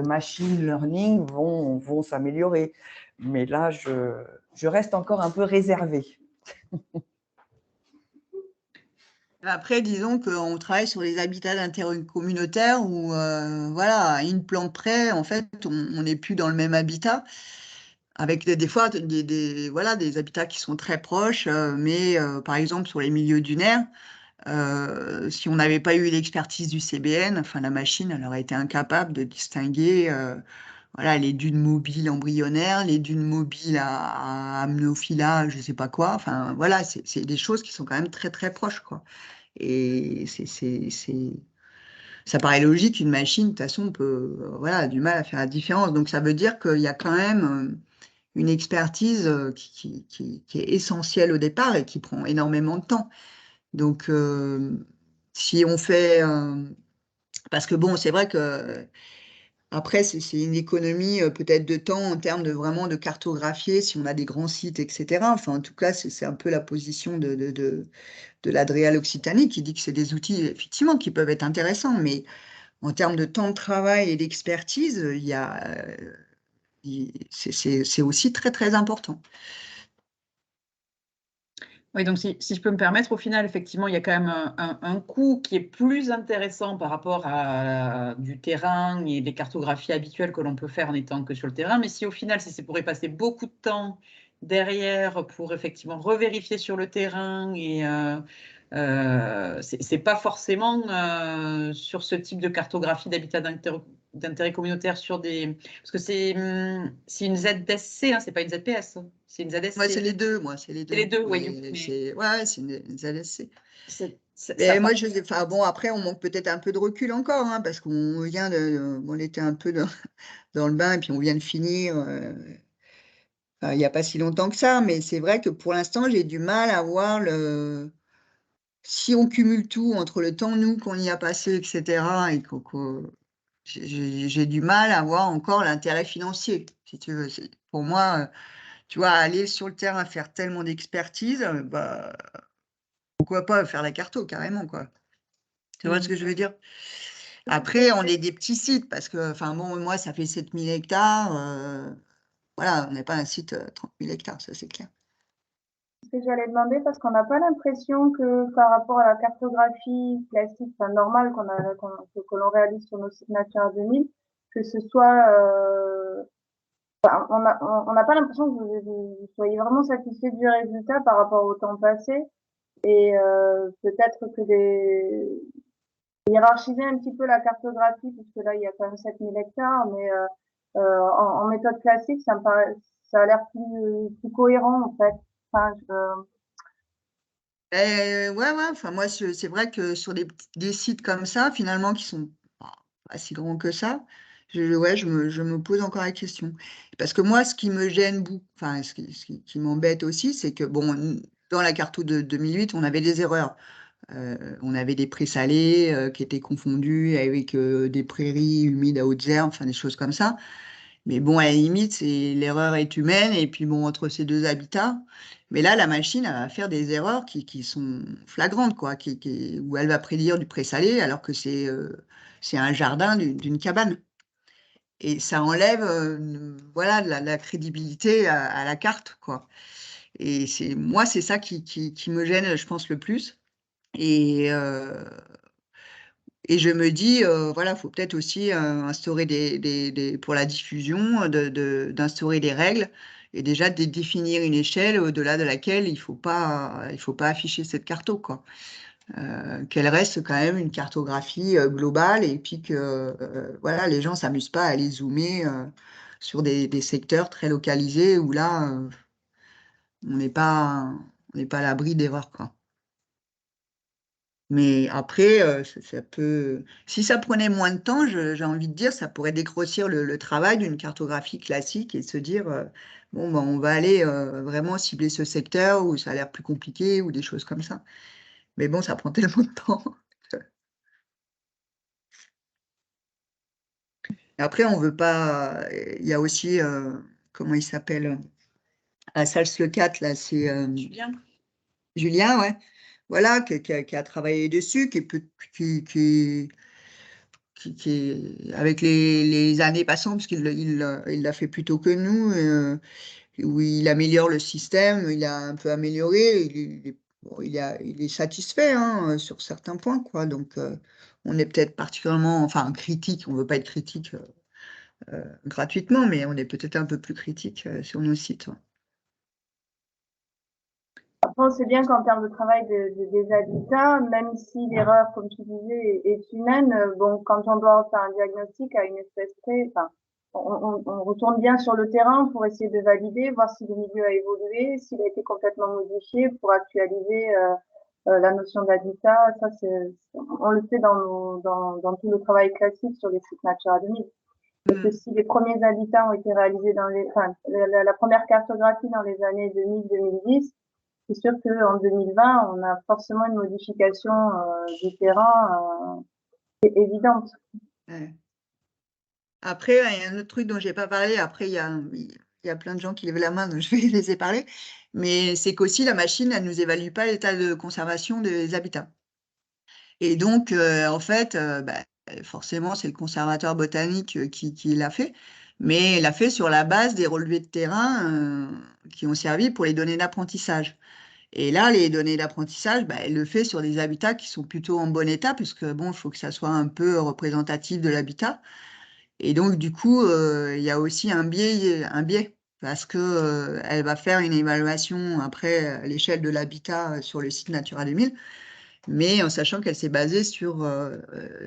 machine learning vont s'améliorer. Mais là, je reste encore un peu réservée. Après, disons qu'on travaille sur les habitats d'intérêt communautaire où, voilà, à une plante près, en fait, on n'est plus dans le même habitat, avec des fois voilà, des habitats qui sont très proches, mais par exemple, sur les milieux dunaires, si on n'avait pas eu l'expertise du CBN, enfin, la machine, elle aurait été incapable de distinguer voilà, les dunes mobiles embryonnaires, les dunes mobiles à amnophyla, je ne sais pas quoi. Enfin, voilà, c'est des choses qui sont quand même très, très proches, quoi. Et ça paraît logique, une machine, de toute façon, on peut, voilà, a du mal à faire la différence. Donc, ça veut dire qu'il y a quand même une expertise qui est essentielle au départ et qui prend énormément de temps. Donc, si on fait... parce que bon, c'est vrai que après, c'est une économie peut-être de temps en termes de vraiment de cartographier, si on a des grands sites, etc. Enfin, en tout cas, c'est un peu la position de l'Adréal Occitanie qui dit que c'est des outils, effectivement, qui peuvent être intéressants, mais en termes de temps de travail et d'expertise, c'est aussi très, très important. Oui, donc si je peux me permettre, au final, effectivement, il y a quand même un coût qui est plus intéressant par rapport à du terrain et des cartographies habituelles que l'on peut faire en étant que sur le terrain. Mais si au final, c'est pour y passer beaucoup de temps derrière pour effectivement revérifier sur le terrain et c'est pas forcément sur ce type de cartographie d'habitat d'intérêt communautaire sur des... Parce que c'est une ZSC, hein, c'est pas une ZPS, hein, c'est une ZSC. Ouais, c'est les deux, moi, c'est les deux. C'est les deux, oui. Ouais, c'est une ZSC. Mais moi, enfin, bon, après, on manque peut-être un peu de recul encore, hein, parce qu'on vient on était un peu dans le bain et puis on vient de finir il n'y a pas si longtemps que ça, mais c'est vrai que pour l'instant, j'ai du mal à voir si on cumule tout entre le temps, nous, qu'on y a passé, etc., et j'ai du mal à voir encore l'intérêt financier, si tu veux. Pour moi, tu vois, aller sur le terrain, faire tellement d'expertise, bah, pourquoi pas faire la carto, carrément, quoi. Tu vois ce que je veux dire? Après, on est des petits sites, parce que, enfin, bon, moi, ça fait 7000 hectares. Voilà, on n'est pas un site 30 000 hectares, ça, c'est clair. Ce que j'allais demander, parce qu'on n'a pas l'impression que par rapport à la cartographie classique, enfin normale que l'on réalise sur nos sites Natura 2000, que ce soit, on n'a pas l'impression que vous soyez vraiment satisfait du résultat par rapport au temps passé, et peut-être que hiérarchiser un petit peu la cartographie, puisque là il y a quand même 7000 hectares, mais en méthode classique, ça a l'air plus cohérent en fait. Enfin, ouais, enfin, moi, c'est vrai que sur des sites comme ça, finalement, qui sont pas si grands que ça, je me pose encore la question. Parce que moi, ce qui me gêne beaucoup, enfin, ce qui m'embête aussi, c'est que, bon, dans la carto de 2008, on avait des erreurs. On avait des prés salés qui étaient confondus avec des prairies humides à hautes herbes, enfin, des choses comme ça. Mais bon, à la limite, l'erreur est humaine, et puis bon, entre ces deux habitats. Mais là, la machine, elle va faire des erreurs qui sont flagrantes, quoi, où elle va prédire du présalé alors que c'est un jardin d'une cabane. Et ça enlève voilà, la crédibilité à la carte, quoi. Et moi, c'est ça qui me gêne, je pense, le plus. Et je me dis, voilà, il faut peut-être aussi instaurer pour la diffusion, d'instaurer des règles et déjà de définir une échelle au-delà de laquelle il faut pas afficher cette carto, quoi. Qu'elle reste quand même une cartographie globale et puis que voilà, les gens s'amusent pas à aller zoomer sur des secteurs très localisés où là, on n'est pas à l'abri d'erreurs, quoi. Mais après, ça peut... Si ça prenait moins de temps, j'ai envie de dire, ça pourrait dégrossir le travail d'une cartographie classique et se dire, bon, ben, on va aller vraiment cibler ce secteur où ça a l'air plus compliqué ou des choses comme ça. Mais bon, ça prend tellement de temps. Après, on veut pas... Il y a aussi, comment il s'appelle? à Sals-le-4, là, c'est Julien, ouais. Voilà, qui a travaillé dessus, qui avec les années passant, parce qu'il l'a fait plus tôt que nous, où il améliore le système, il a un peu amélioré, il est satisfait hein, sur certains points, quoi. Donc, on est peut-être particulièrement, enfin, critique, on ne veut pas être critique gratuitement, mais on est peut-être un peu plus critique sur nos sites. Ouais. Après, on sait bien qu'en termes de travail des habitats, même si l'erreur, comme tu disais, est humaine, bon, quand on doit faire un diagnostic à une espèce près, enfin, on retourne bien sur le terrain pour essayer de valider, voir si le milieu a évolué, s'il a été complètement modifié pour actualiser la notion d'habitat. Ça, on le fait dans tout le travail classique sur les sites Natura 2000. Parce que si les premiers habitats ont été réalisés la première cartographie dans les années 2000-2010, c'est sûr qu'en 2020, on a forcément une modification du terrain évidente. Ouais. Après, il y a un autre truc dont je n'ai pas parlé. Après, il y a plein de gens qui lèvent la main, donc je vais les laisser parler. Mais c'est qu'aussi, la machine, elle ne nous évalue pas l'état de conservation des habitats. Et donc, en fait, forcément, c'est le conservateur botanique qui l'a fait. Mais il l'a fait sur la base des relevés de terrain qui ont servi pour les données d'apprentissage. Et là, les données d'apprentissage, elle le fait sur des habitats qui sont plutôt en bon état, puisque bon, il faut que ça soit un peu représentatif de l'habitat. Et donc, du coup, il y a aussi un biais parce que elle va faire une évaluation après à l'échelle de l'habitat sur le site Natura 2000, mais en sachant qu'elle s'est basée sur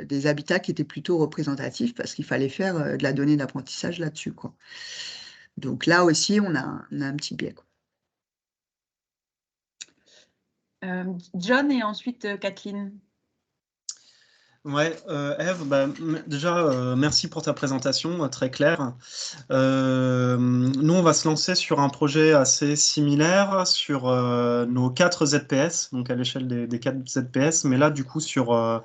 des habitats qui étaient plutôt représentatifs, parce qu'il fallait faire de la donnée d'apprentissage là-dessus, quoi. Donc là aussi, on a un petit biais, quoi. John et ensuite Kathleen. Ouais, Eve, déjà, merci pour ta présentation, très claire. Nous, on va se lancer sur un projet assez similaire sur nos 4 ZPS, donc à l'échelle des 4 ZPS, mais là, du coup, sur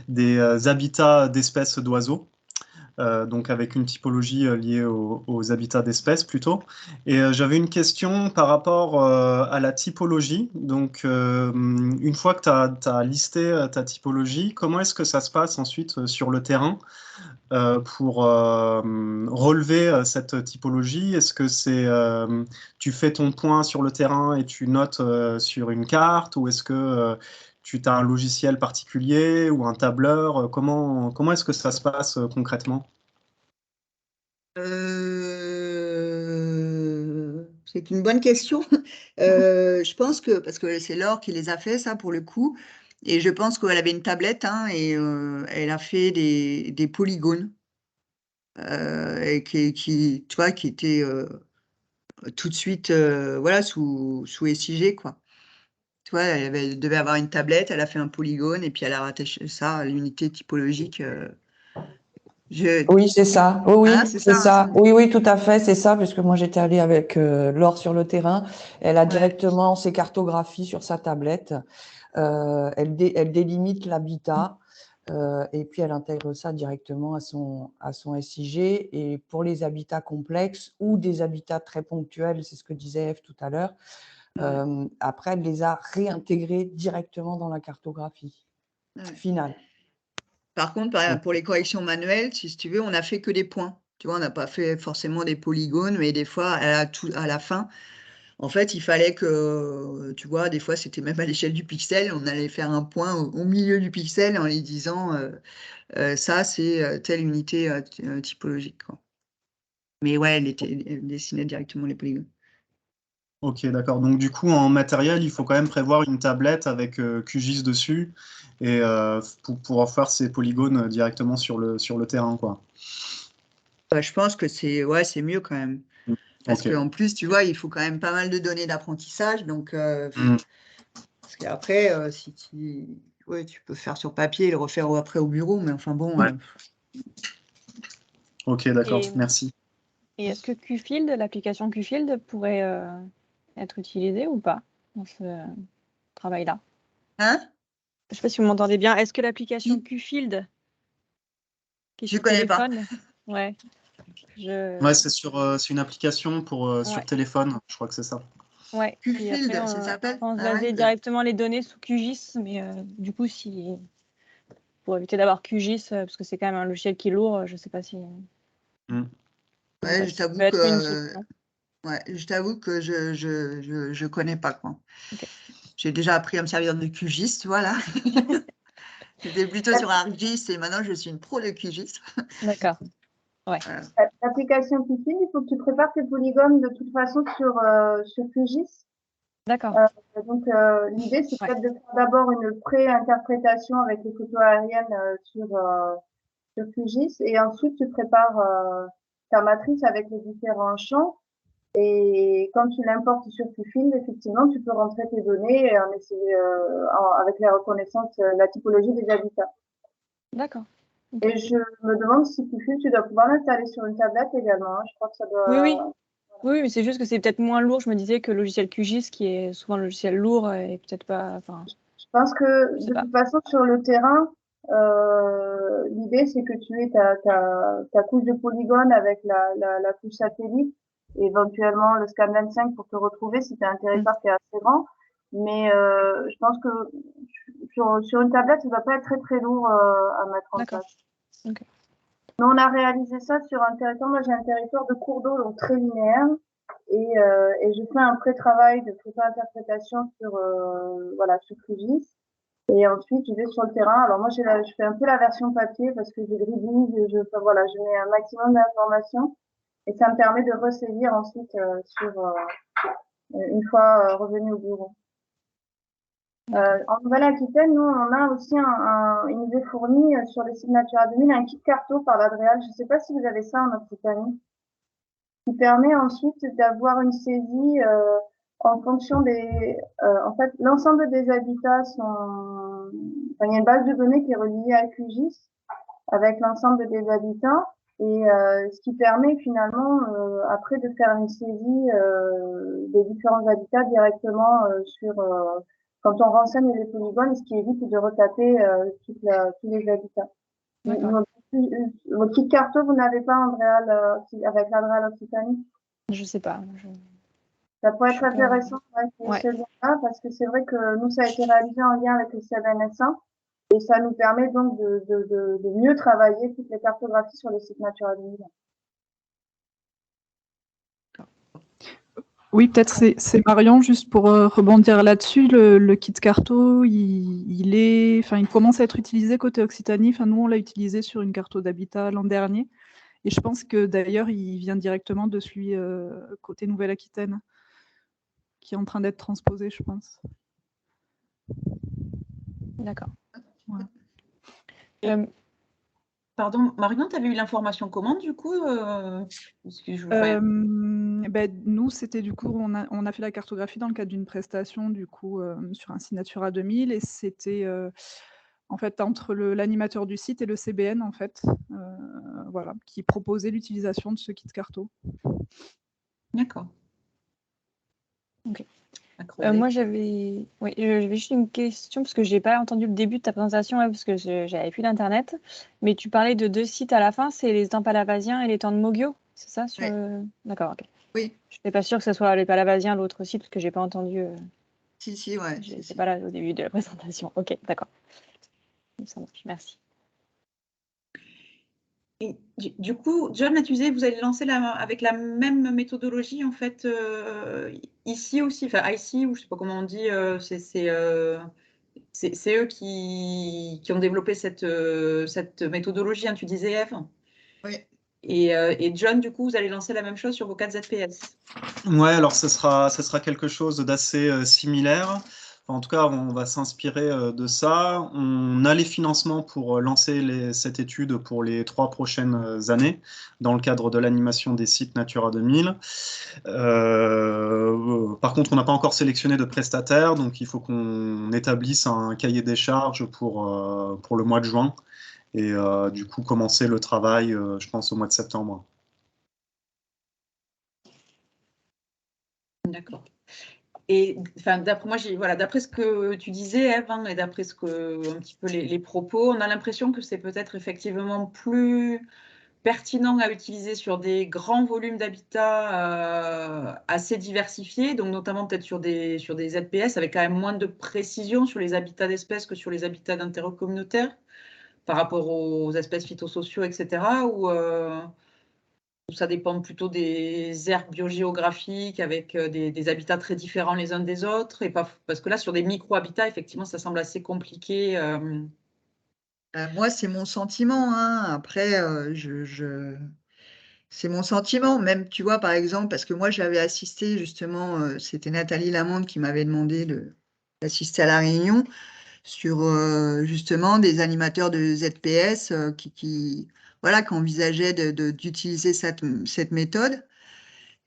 des habitats d'espèces d'oiseaux. Donc avec une typologie liée aux habitats d'espèces plutôt. Et j'avais une question par rapport à la typologie. Donc une fois que tu as listé ta typologie, comment est-ce que ça se passe ensuite sur le terrain pour relever cette typologie? Est-ce que tu fais ton point sur le terrain et tu notes sur une carte, ou est-ce que tu as un logiciel particulier ou un tableur? Comment est-ce que ça se passe concrètement? C'est une bonne question. Je pense que, parce que c'est Laure qui les a fait, ça, pour le coup, et je pense qu'elle avait une tablette hein, et elle a fait des polygones et qui étaient tout de suite voilà, sous SIG, quoi. Tu vois, elle devait avoir une tablette, elle a fait un polygone et puis elle a rattaché ça à l'unité typologique. Oui, c'est ça. Oui, Hein, c'est c'est ça, ça. hein, Oui, oui, tout à fait, c'est ça, puisque moi j'étais allée avec Laure sur le terrain. Elle a Ouais. directement ses cartographies sur sa tablette. Elle délimite l'habitat et puis elle intègre ça directement à son SIG. Et pour les habitats complexes ou des habitats très ponctuels, c'est ce que disait Eve tout à l'heure, après elle les a réintégrés directement dans la cartographie finale. Par contre, pour les corrections manuelles, si tu veux, on n'a fait que des points. Tu vois, on n'a pas fait forcément des polygones, mais des fois, à la fin, en fait, il fallait que, tu vois, des fois, c'était même à l'échelle du pixel, on allait faire un point au milieu du pixel en lui disant, ça, c'est telle unité typologique, quoi. Mais ouais, elle dessinait directement les polygones. Ok, d'accord. Donc du coup, en matériel, il faut quand même prévoir une tablette avec QGIS dessus et pour pouvoir faire ces polygones directement sur le terrain, quoi. Je pense que c'est mieux quand même. Parce qu'en plus, tu vois, il faut quand même pas mal de données d'apprentissage. Donc, parce qu'après, si tu peux faire sur papier et le refaire après au bureau, mais enfin bon. Ouais. Ok, d'accord, merci. Et est-ce que QField, l'application QField, pourrait être utilisée ou pas dans ce travail-là? Hein? Je ne sais pas si vous m'entendez bien. Est-ce que l'application QField, qui est Je sur connais téléphone, ouais. Ouais, c'est une application sur Ouais. téléphone, je crois que c'est ça. Ouais. Et QField, après, ça s'appelle? Ah ouais, transvaser directement les données sous QGIS, mais du coup, pour éviter d'avoir QGIS, parce que c'est quand même un logiciel qui est lourd, je sais pas si. Ouais, je ça t'avoue peut être une que, solution. je t'avoue que je connais pas, quoi. Ok. J'ai déjà appris à me servir de QGIS, voilà. J'étais plutôt sur ArcGIS et maintenant je suis une pro de QGIS. D'accord. Ouais. Voilà. L'application QField, il faut que tu prépares tes polygones de toute façon sur QGIS. D'accord. Donc, l'idée, c'est peut-être de faire d'abord une pré-interprétation avec les photos aériennes sur QGIS et ensuite tu prépares ta matrice avec les différents champs. Et quand tu l'importes sur QField, effectivement, tu peux rentrer tes données et essayer avec la reconnaissance, la typologie des habitats. D'accord. Et je me demande si QField, tu dois pouvoir l'installer sur une tablette également. Hein. Je crois que ça doit. Oui. Oui, mais c'est juste que c'est peut-être moins lourd. Je me disais que le logiciel QGIS, qui est souvent le logiciel lourd, est peut-être pas. Enfin, je pense que de toute façon, sur le terrain, l'idée, c'est que tu aies ta couche de polygone avec la couche satellite, et éventuellement le scanlan 5 pour te retrouver si tu as un territoire qui est assez grand. Mais je pense que sur une tablette, ça ne va pas être très très lourd à mettre en place. Okay. Nous, on a réalisé ça sur un territoire. Moi, j'ai un territoire de cours d'eau, donc très linéaire. Et je fais un pré-travail de photo-interprétation sur QGIS. Et ensuite, je vais sur le terrain. Alors moi, je fais un peu la version papier parce que je gridouille, je mets un maximum d'informations. Et ça me permet de ressaisir ensuite une fois revenu au bureau. En Nouvelle-Aquitaine, nous, on a aussi il nous est fourni sur le site Natura 2000 un kit carto par l'Adréal. Je ne sais pas si vous avez ça en Occitanie, qui permet ensuite d'avoir une saisie en fonction des. En fait, l'ensemble des habitats sont. Enfin, il y a une base de données qui est reliée à QGIS avec l'ensemble des habitants. Et ce qui permet finalement après de faire une saisie des différents habitats directement quand on renseigne les polygones, ce qui évite de retaper tous les habitats. Votre kit carto, vous n'avez pas avec l'Adréal Occitanie? Je sais pas. Ça pourrait être intéressant celui-là, parce que c'est vrai que nous, ça a été réalisé en lien avec le CNSA et ça nous permet donc de mieux travailler toutes les cartographies sur le site Natura 2000. Oui, peut-être c'est Marion, juste pour rebondir là-dessus, le kit carto, il commence à être utilisé côté Occitanie. Enfin, nous, on l'a utilisé sur une carto d'habitat l'an dernier. Et je pense que d'ailleurs, il vient directement de celui côté Nouvelle-Aquitaine, qui est en train d'être transposé, je pense. D'accord. Ouais. Pardon, Marion, tu avais eu l'information comment du coup nous, c'était du coup, on a fait la cartographie dans le cadre d'une prestation du coup sur un site Natura 2000 et c'était en fait entre l'animateur du site et le CBN en fait, voilà, qui proposait l'utilisation de ce kit carto. D'accord. Ok. Moi, j'avais juste une question parce que j'ai pas entendu le début de ta présentation parce que j'avais plus d'internet. Mais tu parlais de 2 sites à la fin, c'est les étangs palavasiens et l'étang de Mogio, c'est ça sur D'accord, ok. Oui. Je n'étais pas sûre que ce soit les palavasiens, l'autre site, parce que j'ai pas entendu. Si, ouais. J'étais pas là au début de la présentation. Ok, d'accord. Ça marche, merci. Et du coup, John, là, tu disais, vous allez lancer avec la même méthodologie, en fait, ici aussi, enfin, ici, ou je ne sais pas comment on dit, c'est eux qui ont développé cette méthodologie, hein, tu disais, Eve. Oui. Et John, du coup, vous allez lancer la même chose sur vos 4 ZPS. Ouais, alors ce sera quelque chose d'assez similaire. Enfin, en tout cas, on va s'inspirer de ça. On a les financements pour lancer cette étude pour les 3 prochaines années dans le cadre de l'animation des sites Natura 2000. Par contre, on n'a pas encore sélectionné de prestataire, donc il faut qu'on établisse un cahier des charges pour le mois de juin et du coup commencer le travail, je pense, au mois de septembre. D'accord. Et enfin, d'après ce que tu disais, Eve, hein, et d'après un petit peu les propos, on a l'impression que c'est peut-être effectivement plus pertinent à utiliser sur des grands volumes d'habitat assez diversifiés, donc notamment peut-être sur des ZPS avec quand même moins de précision sur les habitats d'espèces que sur les habitats d'intérêt communautaire par rapport aux espèces phytosociaux, etc. Ou ça dépend plutôt des aires biogéographiques avec des habitats très différents les uns des autres, et pas, parce que là, sur des micro-habitats, effectivement, ça semble assez compliqué. Moi, c'est mon sentiment, hein. Après, c'est mon sentiment. Même, tu vois, par exemple, parce que moi, j'avais assisté justement, c'était Nathalie Lamonde qui m'avait demandé d'assister à la réunion sur justement des animateurs de ZPS voilà, qui envisageaient d'utiliser cette méthode.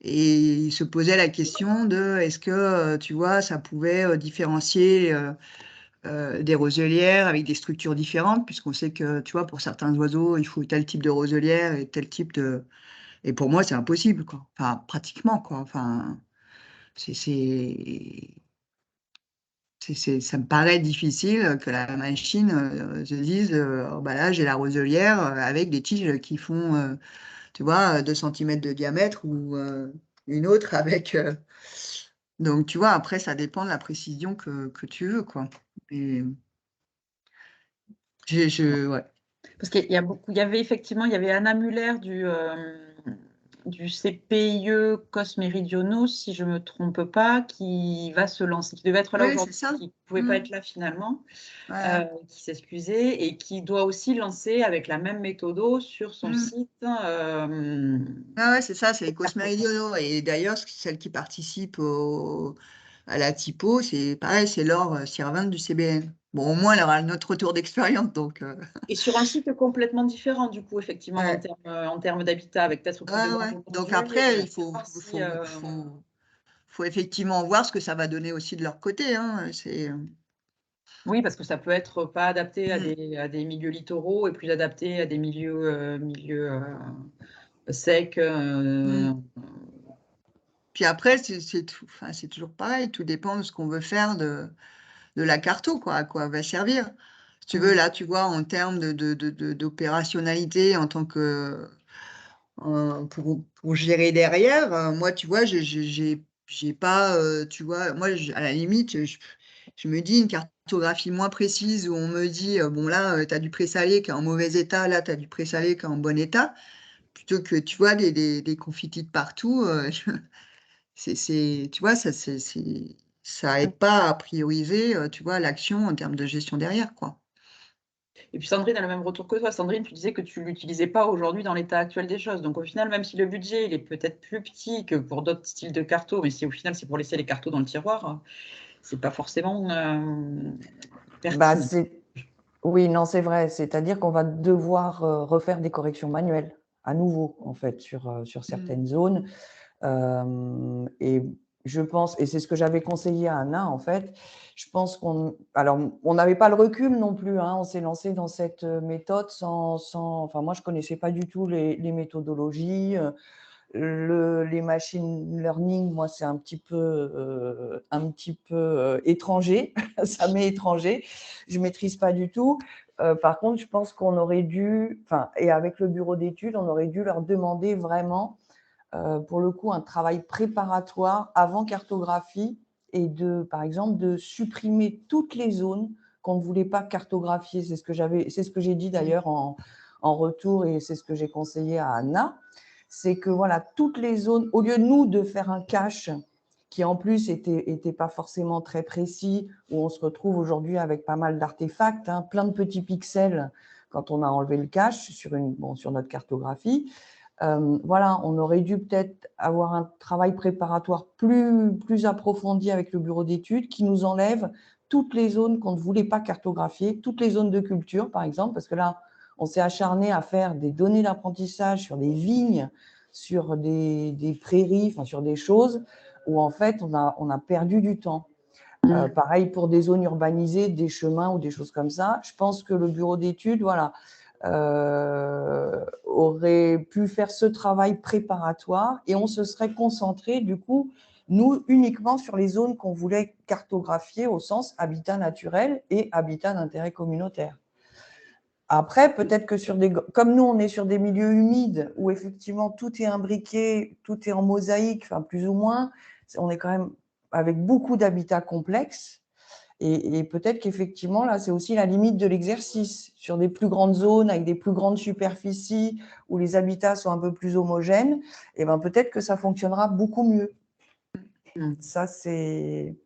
Et ils se posaient la question de est-ce que, tu vois, ça pouvait différencier des roselières avec des structures différentes, puisqu'on sait que, tu vois, pour certains oiseaux, il faut tel type de roselière et tel type de... Et pour moi, c'est impossible, quoi. Enfin, pratiquement, quoi. Enfin, ça me paraît difficile que la machine se dise, oh, bah là, j'ai la roselière avec des tiges qui font, tu vois, 2 cm de diamètre ou une autre avec... Donc, tu vois, après, ça dépend de la précision que tu veux, quoi. Et ouais. Parce qu'il y a beaucoup, il y avait Anna Muller du CPIE COS Méridionaux, si je ne me trompe pas, qui va se lancer, qui devait être là Oui, aujourd'hui, c'est ça. qui ne pouvait pas être là finalement, Ouais. qui s'excusait et qui doit aussi lancer avec la même méthode sur son site. Ah ouais, c'est ça, c'est les causes méridionaux. Et d'ailleurs, celle qui participe à la typo, c'est pareil, c'est Laure Sirvin du CBN. Bon, au moins, elle aura notre retour d'expérience. Donc, Et sur un site complètement différent, du coup, effectivement, ouais. en termes d'habitat, avec peut-être plus de marge de Donc produit. après, il faut effectivement voir ce que ça va donner aussi de leur côté, hein. Oui, parce que ça peut être pas adapté à des milieux littoraux et plus adapté à des milieux, secs. Puis après, c'est toujours pareil, tout dépend de ce qu'on veut faire de la carto, quoi, à quoi elle va servir. Si tu veux, là, tu vois, en termes d'opérationnalité, en tant que pour gérer derrière, moi, tu vois, j'ai pas, tu vois, moi, à la limite, je me dis une cartographie moins précise où on me dit, bon, là, tu as du présalé qui est en mauvais état, là, tu as du présalé qui est en bon état, plutôt que, tu vois, des confitis de partout, tu vois, ça aide pas à prioriser, tu vois, l'action en termes de gestion derrière, quoi. Et puis Sandrine a le même retour que toi. Sandrine, tu disais que tu ne l'utilisais pas aujourd'hui dans l'état actuel des choses. Donc au final, même si le budget il est peut-être plus petit que pour d'autres styles de carto, mais si au final c'est pour laisser les cartos dans le tiroir, c'est pas forcément pertinent. Oui, non, c'est vrai. C'est-à-dire qu'on va devoir refaire des corrections manuelles à nouveau, en fait, sur certaines zones. Et je pense, et c'est ce que j'avais conseillé à Anna, en fait, je pense alors, on n'avait pas le recul non plus, hein, on s'est lancé dans cette méthode enfin, moi, je ne connaissais pas du tout les méthodologies, les machine learning, moi, c'est un petit peu étranger, ça m'est étranger, je ne maîtrise pas du tout. Par contre, je pense qu'on aurait dû, et avec le bureau d'études, on aurait dû leur demander vraiment, pour le coup, un travail préparatoire avant cartographie et par exemple, de supprimer toutes les zones qu'on ne voulait pas cartographier. C'est ce que j'ai dit d'ailleurs en retour et c'est ce que j'ai conseillé à Anna. C'est que voilà, toutes les zones, au lieu de nous de faire un cache qui en plus était pas forcément très précis, où on se retrouve aujourd'hui avec pas mal d'artefacts, hein, plein de petits pixels quand on a enlevé le cache sur notre cartographie. Voilà, on aurait dû peut-être avoir un travail préparatoire plus approfondi avec le bureau d'études qui nous enlève toutes les zones qu'on ne voulait pas cartographier, toutes les zones de culture, par exemple, parce que là, on s'est acharné à faire des données d'apprentissage sur des vignes, sur des prairies, enfin, sur des choses où, en fait, on a perdu du temps. Pareil pour des zones urbanisées, des chemins ou des choses comme ça. Je pense que le bureau d'études, voilà, aurait pu faire ce travail préparatoire et on se serait concentré, du coup, nous, uniquement sur les zones qu'on voulait cartographier au sens habitat naturel et habitat d'intérêt communautaire. Après, peut-être que comme nous, on est sur des milieux humides où effectivement tout est imbriqué, tout est en mosaïque, enfin plus ou moins, on est quand même avec beaucoup d'habitats complexes. Et peut-être qu'effectivement, là, c'est aussi la limite de l'exercice. Sur des plus grandes zones, avec des plus grandes superficies, où les habitats sont un peu plus homogènes, et ben peut-être que ça fonctionnera beaucoup mieux. Ça, c'est...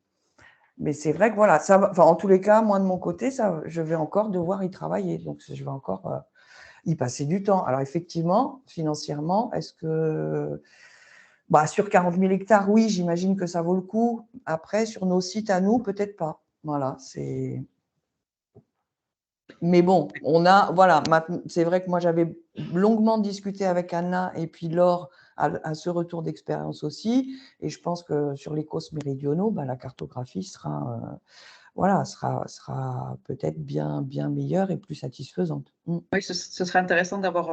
Mais c'est vrai que voilà, ça, en tous les cas, moi de mon côté, ça, je vais encore devoir y travailler. Donc, je vais encore y passer du temps. Alors, effectivement, financièrement, est-ce que sur 40 000 hectares, oui, j'imagine que ça vaut le coup. Après, sur nos sites à nous, peut-être pas. Voilà, c'est. Mais bon, c'est vrai que moi, j'avais longuement discuté avec Anna et puis Laure à ce retour d'expérience aussi. Et je pense que sur les COS méridionaux, la cartographie sera peut-être bien meilleure et plus satisfaisante. Oui, ce serait intéressant d'avoir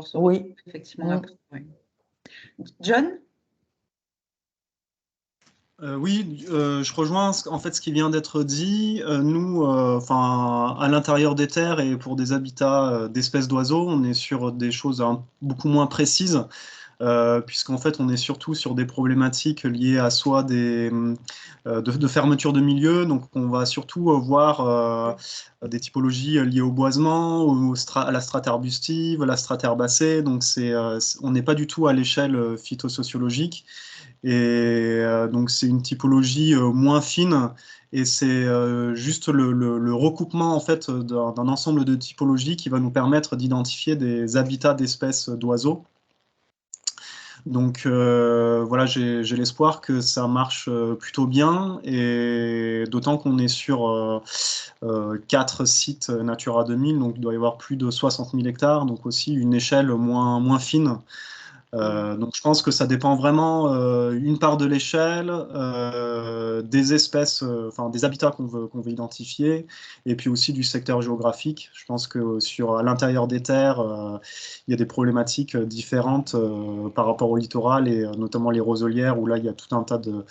ce retour, oui. effectivement. Oui. John? Oui, je rejoins en fait ce qui vient d'être dit. Nous, à l'intérieur des terres et pour des habitats d'espèces d'oiseaux, on est sur des choses beaucoup moins précises, puisqu'en fait, on est surtout sur des problématiques liées à soit de fermeture de milieu. Donc, on va surtout voir des typologies liées au boisement, à la strate arbustive, à la strate herbacée. Donc, on n'est pas du tout à l'échelle phytosociologique. Et donc, c'est une typologie moins fine et c'est juste le recoupement en fait d'un ensemble de typologies qui va nous permettre d'identifier des habitats d'espèces d'oiseaux. Donc voilà, j'ai l'espoir que ça marche plutôt bien et d'autant qu'on est sur 4 sites Natura 2000, donc il doit y avoir plus de 60 000 hectares, donc aussi une échelle moins fine. Donc je pense que ça dépend vraiment une part de l'échelle, des espèces, des habitats qu'on veut identifier, et puis aussi du secteur géographique. Je pense que à l'intérieur des terres, il y a des problématiques différentes par rapport au littoral et notamment les roselières où là il y a tout un tas de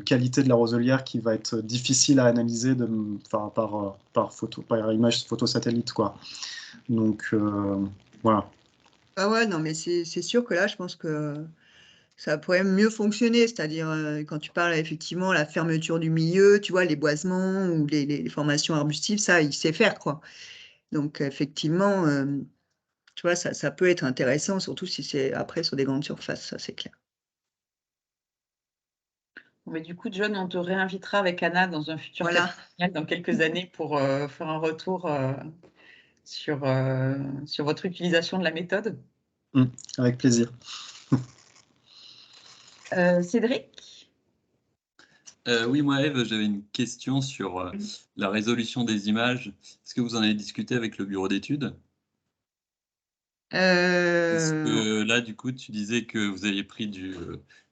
qualité de la roselière qui va être difficile à analyser par image photosatellite, quoi. Donc voilà. Ah ouais, non, mais c'est sûr que là, je pense que ça pourrait mieux fonctionner. C'est-à-dire, quand tu parles effectivement la fermeture du milieu, tu vois, les boisements ou les formations arbustives, ça, il sait faire, quoi. Donc, effectivement, tu vois, ça peut être intéressant, surtout si c'est après sur des grandes surfaces, ça, c'est clair. Mais du coup, John, on te réinvitera avec Anna dans un futur dans quelques années pour faire un retour sur votre utilisation de la méthode. Avec plaisir. Cédric? Oui, moi, Eve, j'avais une question sur la résolution des images. Est-ce que vous en avez discuté avec le bureau d'études? Parce que là, du coup, tu disais que vous aviez pris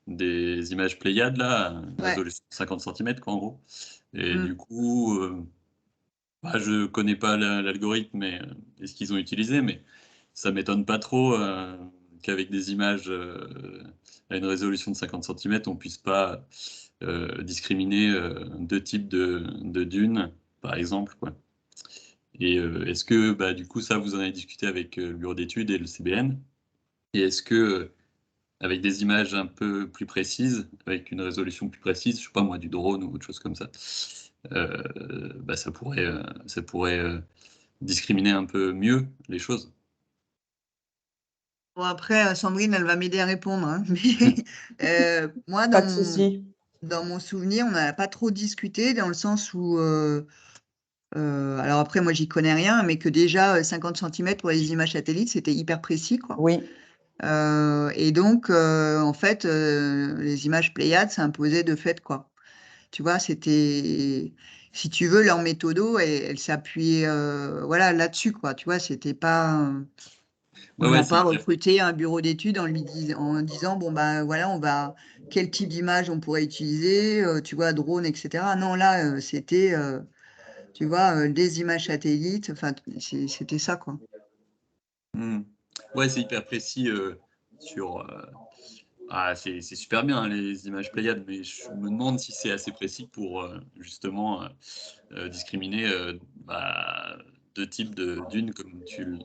des images Pléiades, là, à résolution de 50 cm, quoi, en gros. Et du coup, je connais pas l'algorithme et ce qu'ils ont utilisé, mais ça m'étonne pas trop qu'avec des images à une résolution de 50 cm, on puisse pas discriminer deux types de dunes, par exemple, quoi. Et est-ce que, du coup, ça, vous en avez discuté avec le bureau d'études et le CBN? Et est-ce que, avec des images un peu plus précises, avec une résolution plus précise, je sais pas moi, du drone ou autre chose comme ça, ça pourrait discriminer un peu mieux les choses? Bon, après, Sandrine, elle va m'aider à répondre, hein. Mais moi, Pas de souci. Dans mon souvenir, on n'a pas trop discuté dans le sens où, alors après, moi, j'y connais rien, mais que déjà 50 cm pour les images satellites, c'était hyper précis, quoi. Oui. Et donc, en fait, les images Pléiades, ça imposait de fait, quoi. Tu vois, c'était, si tu veux, leur méthodo, elle s'appuyait voilà, là-dessus, quoi. Tu vois, c'était pas. On n'a pas recruté un bureau d'études en disant, bon, ben voilà, quel type d'image on pourrait utiliser, tu vois, drone, etc. Non, là, c'était, tu vois, des images satellites, enfin, c'était ça, quoi. Ouais, c'est hyper précis sur Ah, c'est super bien, hein, les images Pléiades, mais je me demande si c'est assez précis pour justement discriminer deux types de dunes comme tu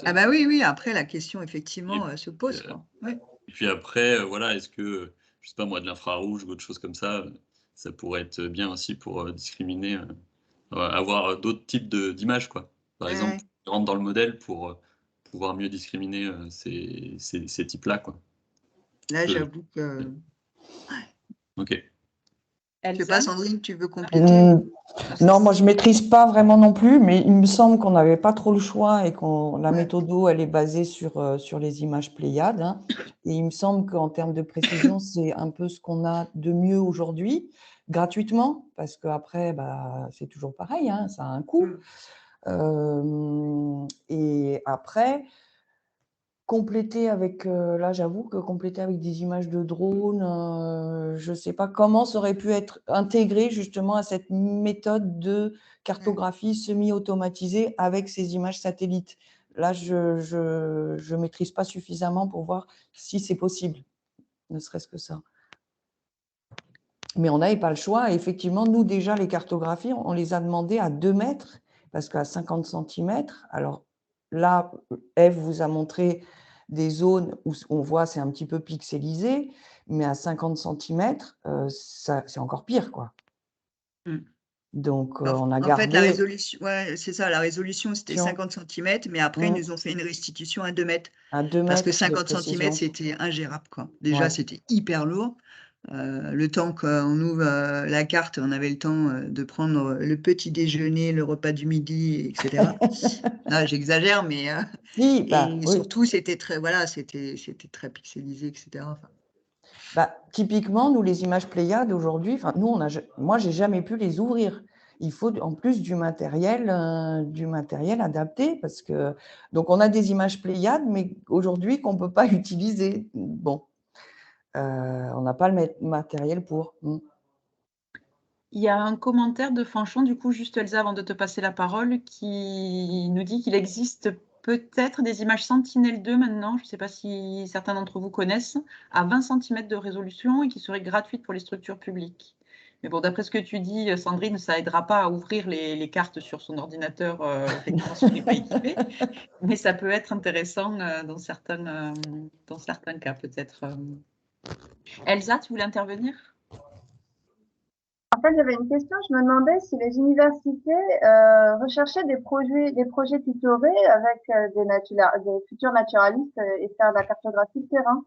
Ah bah oui, oui, après la question effectivement se pose, quoi. Ouais. Et puis après, voilà, est-ce que, je sais pas moi, de l'infrarouge ou autre chose comme ça pourrait être bien aussi pour discriminer, avoir d'autres types d'images, quoi. Par exemple, Ouais. qui rentrent dans le modèle pour pouvoir mieux discriminer ces types-là, quoi. Là, Que- j'avoue que. Ok. Je sais Elsa? pas, Sandrine, tu veux compléter? Non, moi je maîtrise pas vraiment non plus, mais il me semble qu'on n'avait pas trop le choix et la méthodo, elle est basée sur les images Pléiades, hein. Et il me semble qu'en termes de précision, c'est un peu ce qu'on a de mieux aujourd'hui, gratuitement, parce qu'après, c'est toujours pareil, hein, ça a un coût. Et après, compléter avec, là j'avoue que compléter avec des images de drone, je ne sais pas comment ça aurait pu être intégré justement à cette méthode de cartographie semi-automatisée avec ces images satellites. Là, je maîtrise pas suffisamment pour voir si c'est possible, ne serait-ce que ça. Mais on n'avait pas le choix. Et effectivement, nous déjà, les cartographies, on les a demandées à 2 mètres, parce qu'à 50 cm, alors là, Ève vous a montré des zones où on voit c'est un petit peu pixelisé, mais à 50 cm, c'est encore pire, quoi. Donc, on a En fait, gardé. la résolution, ouais, c'est ça, la résolution, c'était 50 cm, mais après, ils nous ont fait une restitution à 2 mètres. À 2 Parce que mètres de 50 cm, précision. c'était ingérable, quoi. Déjà, Ouais. c'était hyper lourd. Le temps qu'on ouvre la carte, on avait le temps de prendre le petit déjeuner, le repas du midi, etc. Là, j'exagère, mais Oui, et oui. surtout, c'était très, voilà, c'était très pixelisé, etc. Enfin, typiquement, nous, les images Pléiades aujourd'hui, moi, j'ai jamais pu les ouvrir. Il faut en plus du matériel adapté parce que donc on a des images Pléiades, mais aujourd'hui qu'on peut pas utiliser. Bon, on n'a pas le matériel pour. Il y a un commentaire de Fanchon, du coup, juste Elsa, avant de te passer la parole, qui nous dit qu'il existe peut-être des images Sentinelle-2 maintenant, je ne sais pas si certains d'entre vous connaissent, à 20 cm de résolution et qui seraient gratuites pour les structures publiques. Mais bon, d'après ce que tu dis, Sandrine, ça n'aidera pas à ouvrir les cartes sur son ordinateur, effectivement, si on n'est pas équipé. Mais ça peut être intéressant dans certains cas, peut-être. Elsa, tu voulais intervenir ? En fait, j'avais une question. Je me demandais si les universités recherchaient des projets tutorés avec des futurs naturalistes et faire de la cartographie de terrain.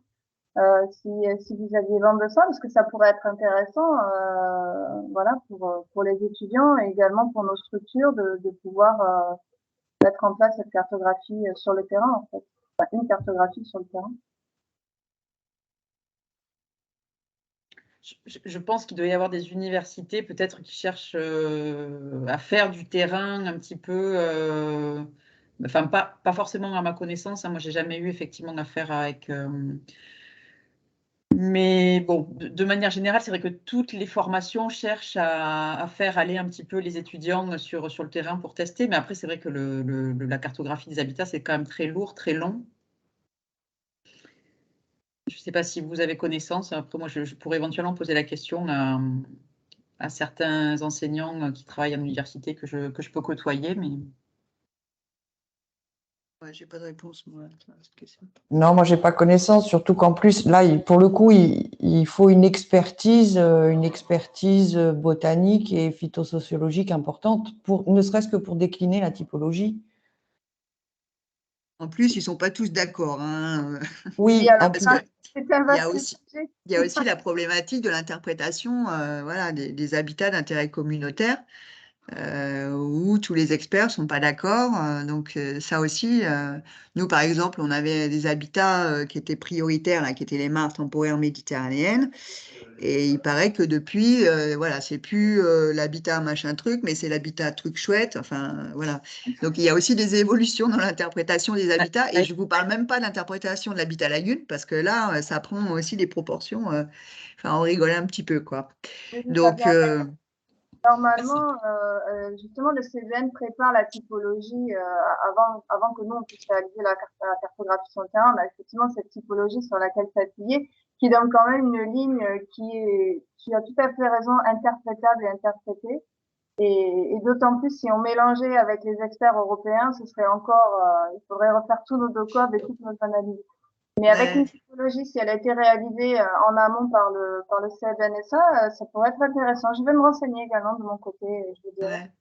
Si vous aviez vent de ça, parce que ça pourrait être intéressant, voilà, pour les étudiants et également pour nos structures de pouvoir mettre en place cette cartographie sur le terrain, en fait. Enfin, une cartographie sur le terrain. Je pense qu'il doit y avoir des universités peut-être qui cherchent à faire du terrain un petit peu, enfin pas forcément à ma connaissance, hein, moi j'ai jamais eu effectivement affaire avec. Mais bon, de manière générale, c'est vrai que toutes les formations cherchent à faire aller un petit peu les étudiants sur le terrain pour tester, mais après c'est vrai que la cartographie des habitats c'est quand même très lourd, très long. Je ne sais pas si vous avez connaissance. Après, moi, je pourrais éventuellement poser la question à certains enseignants qui travaillent en université que je peux côtoyer. Mais... ouais, j'ai pas de réponse, moi, à cette question. Non, moi, j'ai pas connaissance, surtout qu'en plus, là, pour le coup, il faut une expertise botanique et phytosociologique importante, ne serait-ce que pour décliner la typologie. En plus, ils ne sont pas tous d'accord, hein. Oui, alors, en plus. Il y a aussi la problématique de l'interprétation voilà, des habitats d'intérêt communautaire où tous les experts ne sont pas d'accord. Donc, ça aussi, nous, par exemple, on avait des habitats qui étaient prioritaires, là, qui étaient les mares temporaires méditerranéennes. Et il paraît que depuis, voilà, c'est plus l'habitat machin truc, mais c'est l'habitat truc chouette. Enfin, voilà. Donc, il y a aussi des évolutions dans l'interprétation des habitats. Et je ne vous parle même pas de l'interprétation de l'habitat lagune, parce que là, ça prend aussi des proportions. Enfin, on rigole un petit peu, quoi. Donc, normalement, justement, le CEN prépare la typologie avant que nous, on puisse réaliser la cartographie sur le terrain. On a effectivement cette typologie sur laquelle s'appuyer. qui donne quand même une ligne qui a tout à fait raison, interprétable et interprétée. Et d'autant plus si on mélangeait avec les experts européens, ce serait encore, il faudrait refaire tous nos docos et toutes nos analyses. Mais avec une typologie, si elle a été réalisée en amont par le CFNSA, ça pourrait être intéressant. Je vais me renseigner également de mon côté, je vous dirai.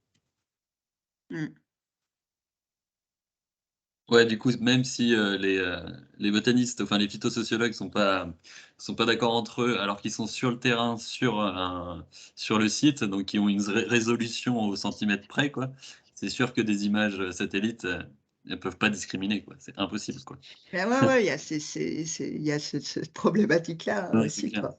Ouais, du coup, même si les botanistes, enfin les phytosociologues sont pas d'accord entre eux, alors qu'ils sont sur le terrain, sur le site, donc qui ont une résolution au centimètre près, quoi. C'est sûr que des images satellites, elles peuvent pas discriminer, quoi. C'est impossible, quoi. Ben ouais, il y a cette problématique-là Ouais, aussi, quoi.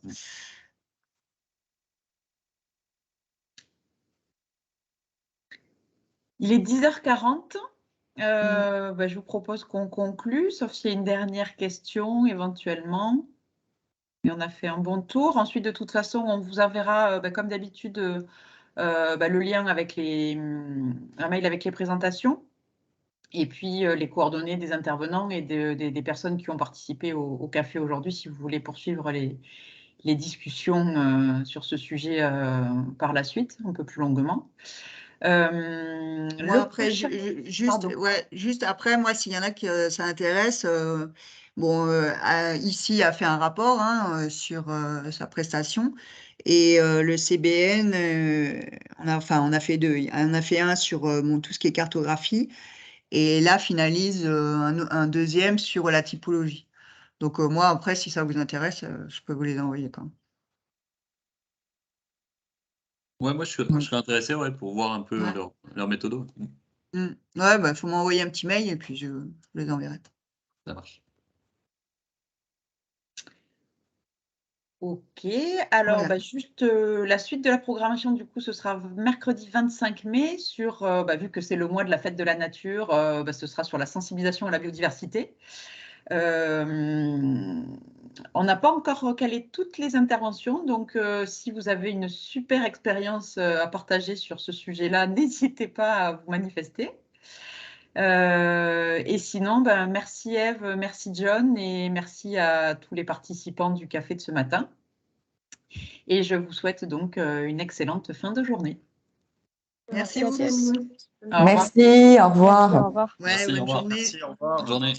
Il est 10h40. Je vous propose qu'on conclue, sauf s'il y a une dernière question éventuellement. Et on a fait un bon tour. Ensuite, de toute façon, on vous enverra, comme d'habitude, le lien avec un mail avec les présentations. Et puis, les coordonnées des intervenants et des personnes qui ont participé au café aujourd'hui, si vous voulez poursuivre les discussions sur ce sujet par la suite, un peu plus longuement. Moi, après, juste après, moi, s'il y en a qui ça intéresse, ici a fait un rapport sur sa prestation et le CBN, on a fait deux. On a fait un sur tout ce qui est cartographie et là finalise un deuxième sur la typologie. Donc moi, après, si ça vous intéresse, je peux vous les envoyer quand même. Ouais, moi je serais intéressé pour voir un peu leur méthode. Ouais, faut m'envoyer un petit mail et puis je les enverrai. Ça marche. Ok, alors juste la suite de la programmation, du coup, ce sera mercredi 25 mai sur, vu que c'est le mois de la fête de la nature, ce sera sur la sensibilisation à la biodiversité. On n'a pas encore recalé toutes les interventions, donc si vous avez une super expérience à partager sur ce sujet-là, n'hésitez pas à vous manifester. Et sinon, merci Eve, merci John et merci à tous les participants du café de ce matin. Et je vous souhaite donc une excellente fin de journée. Merci beaucoup. Merci, au revoir. Merci, au revoir. Merci, Bonne au revoir. journée. Merci, au revoir. Bonne journée.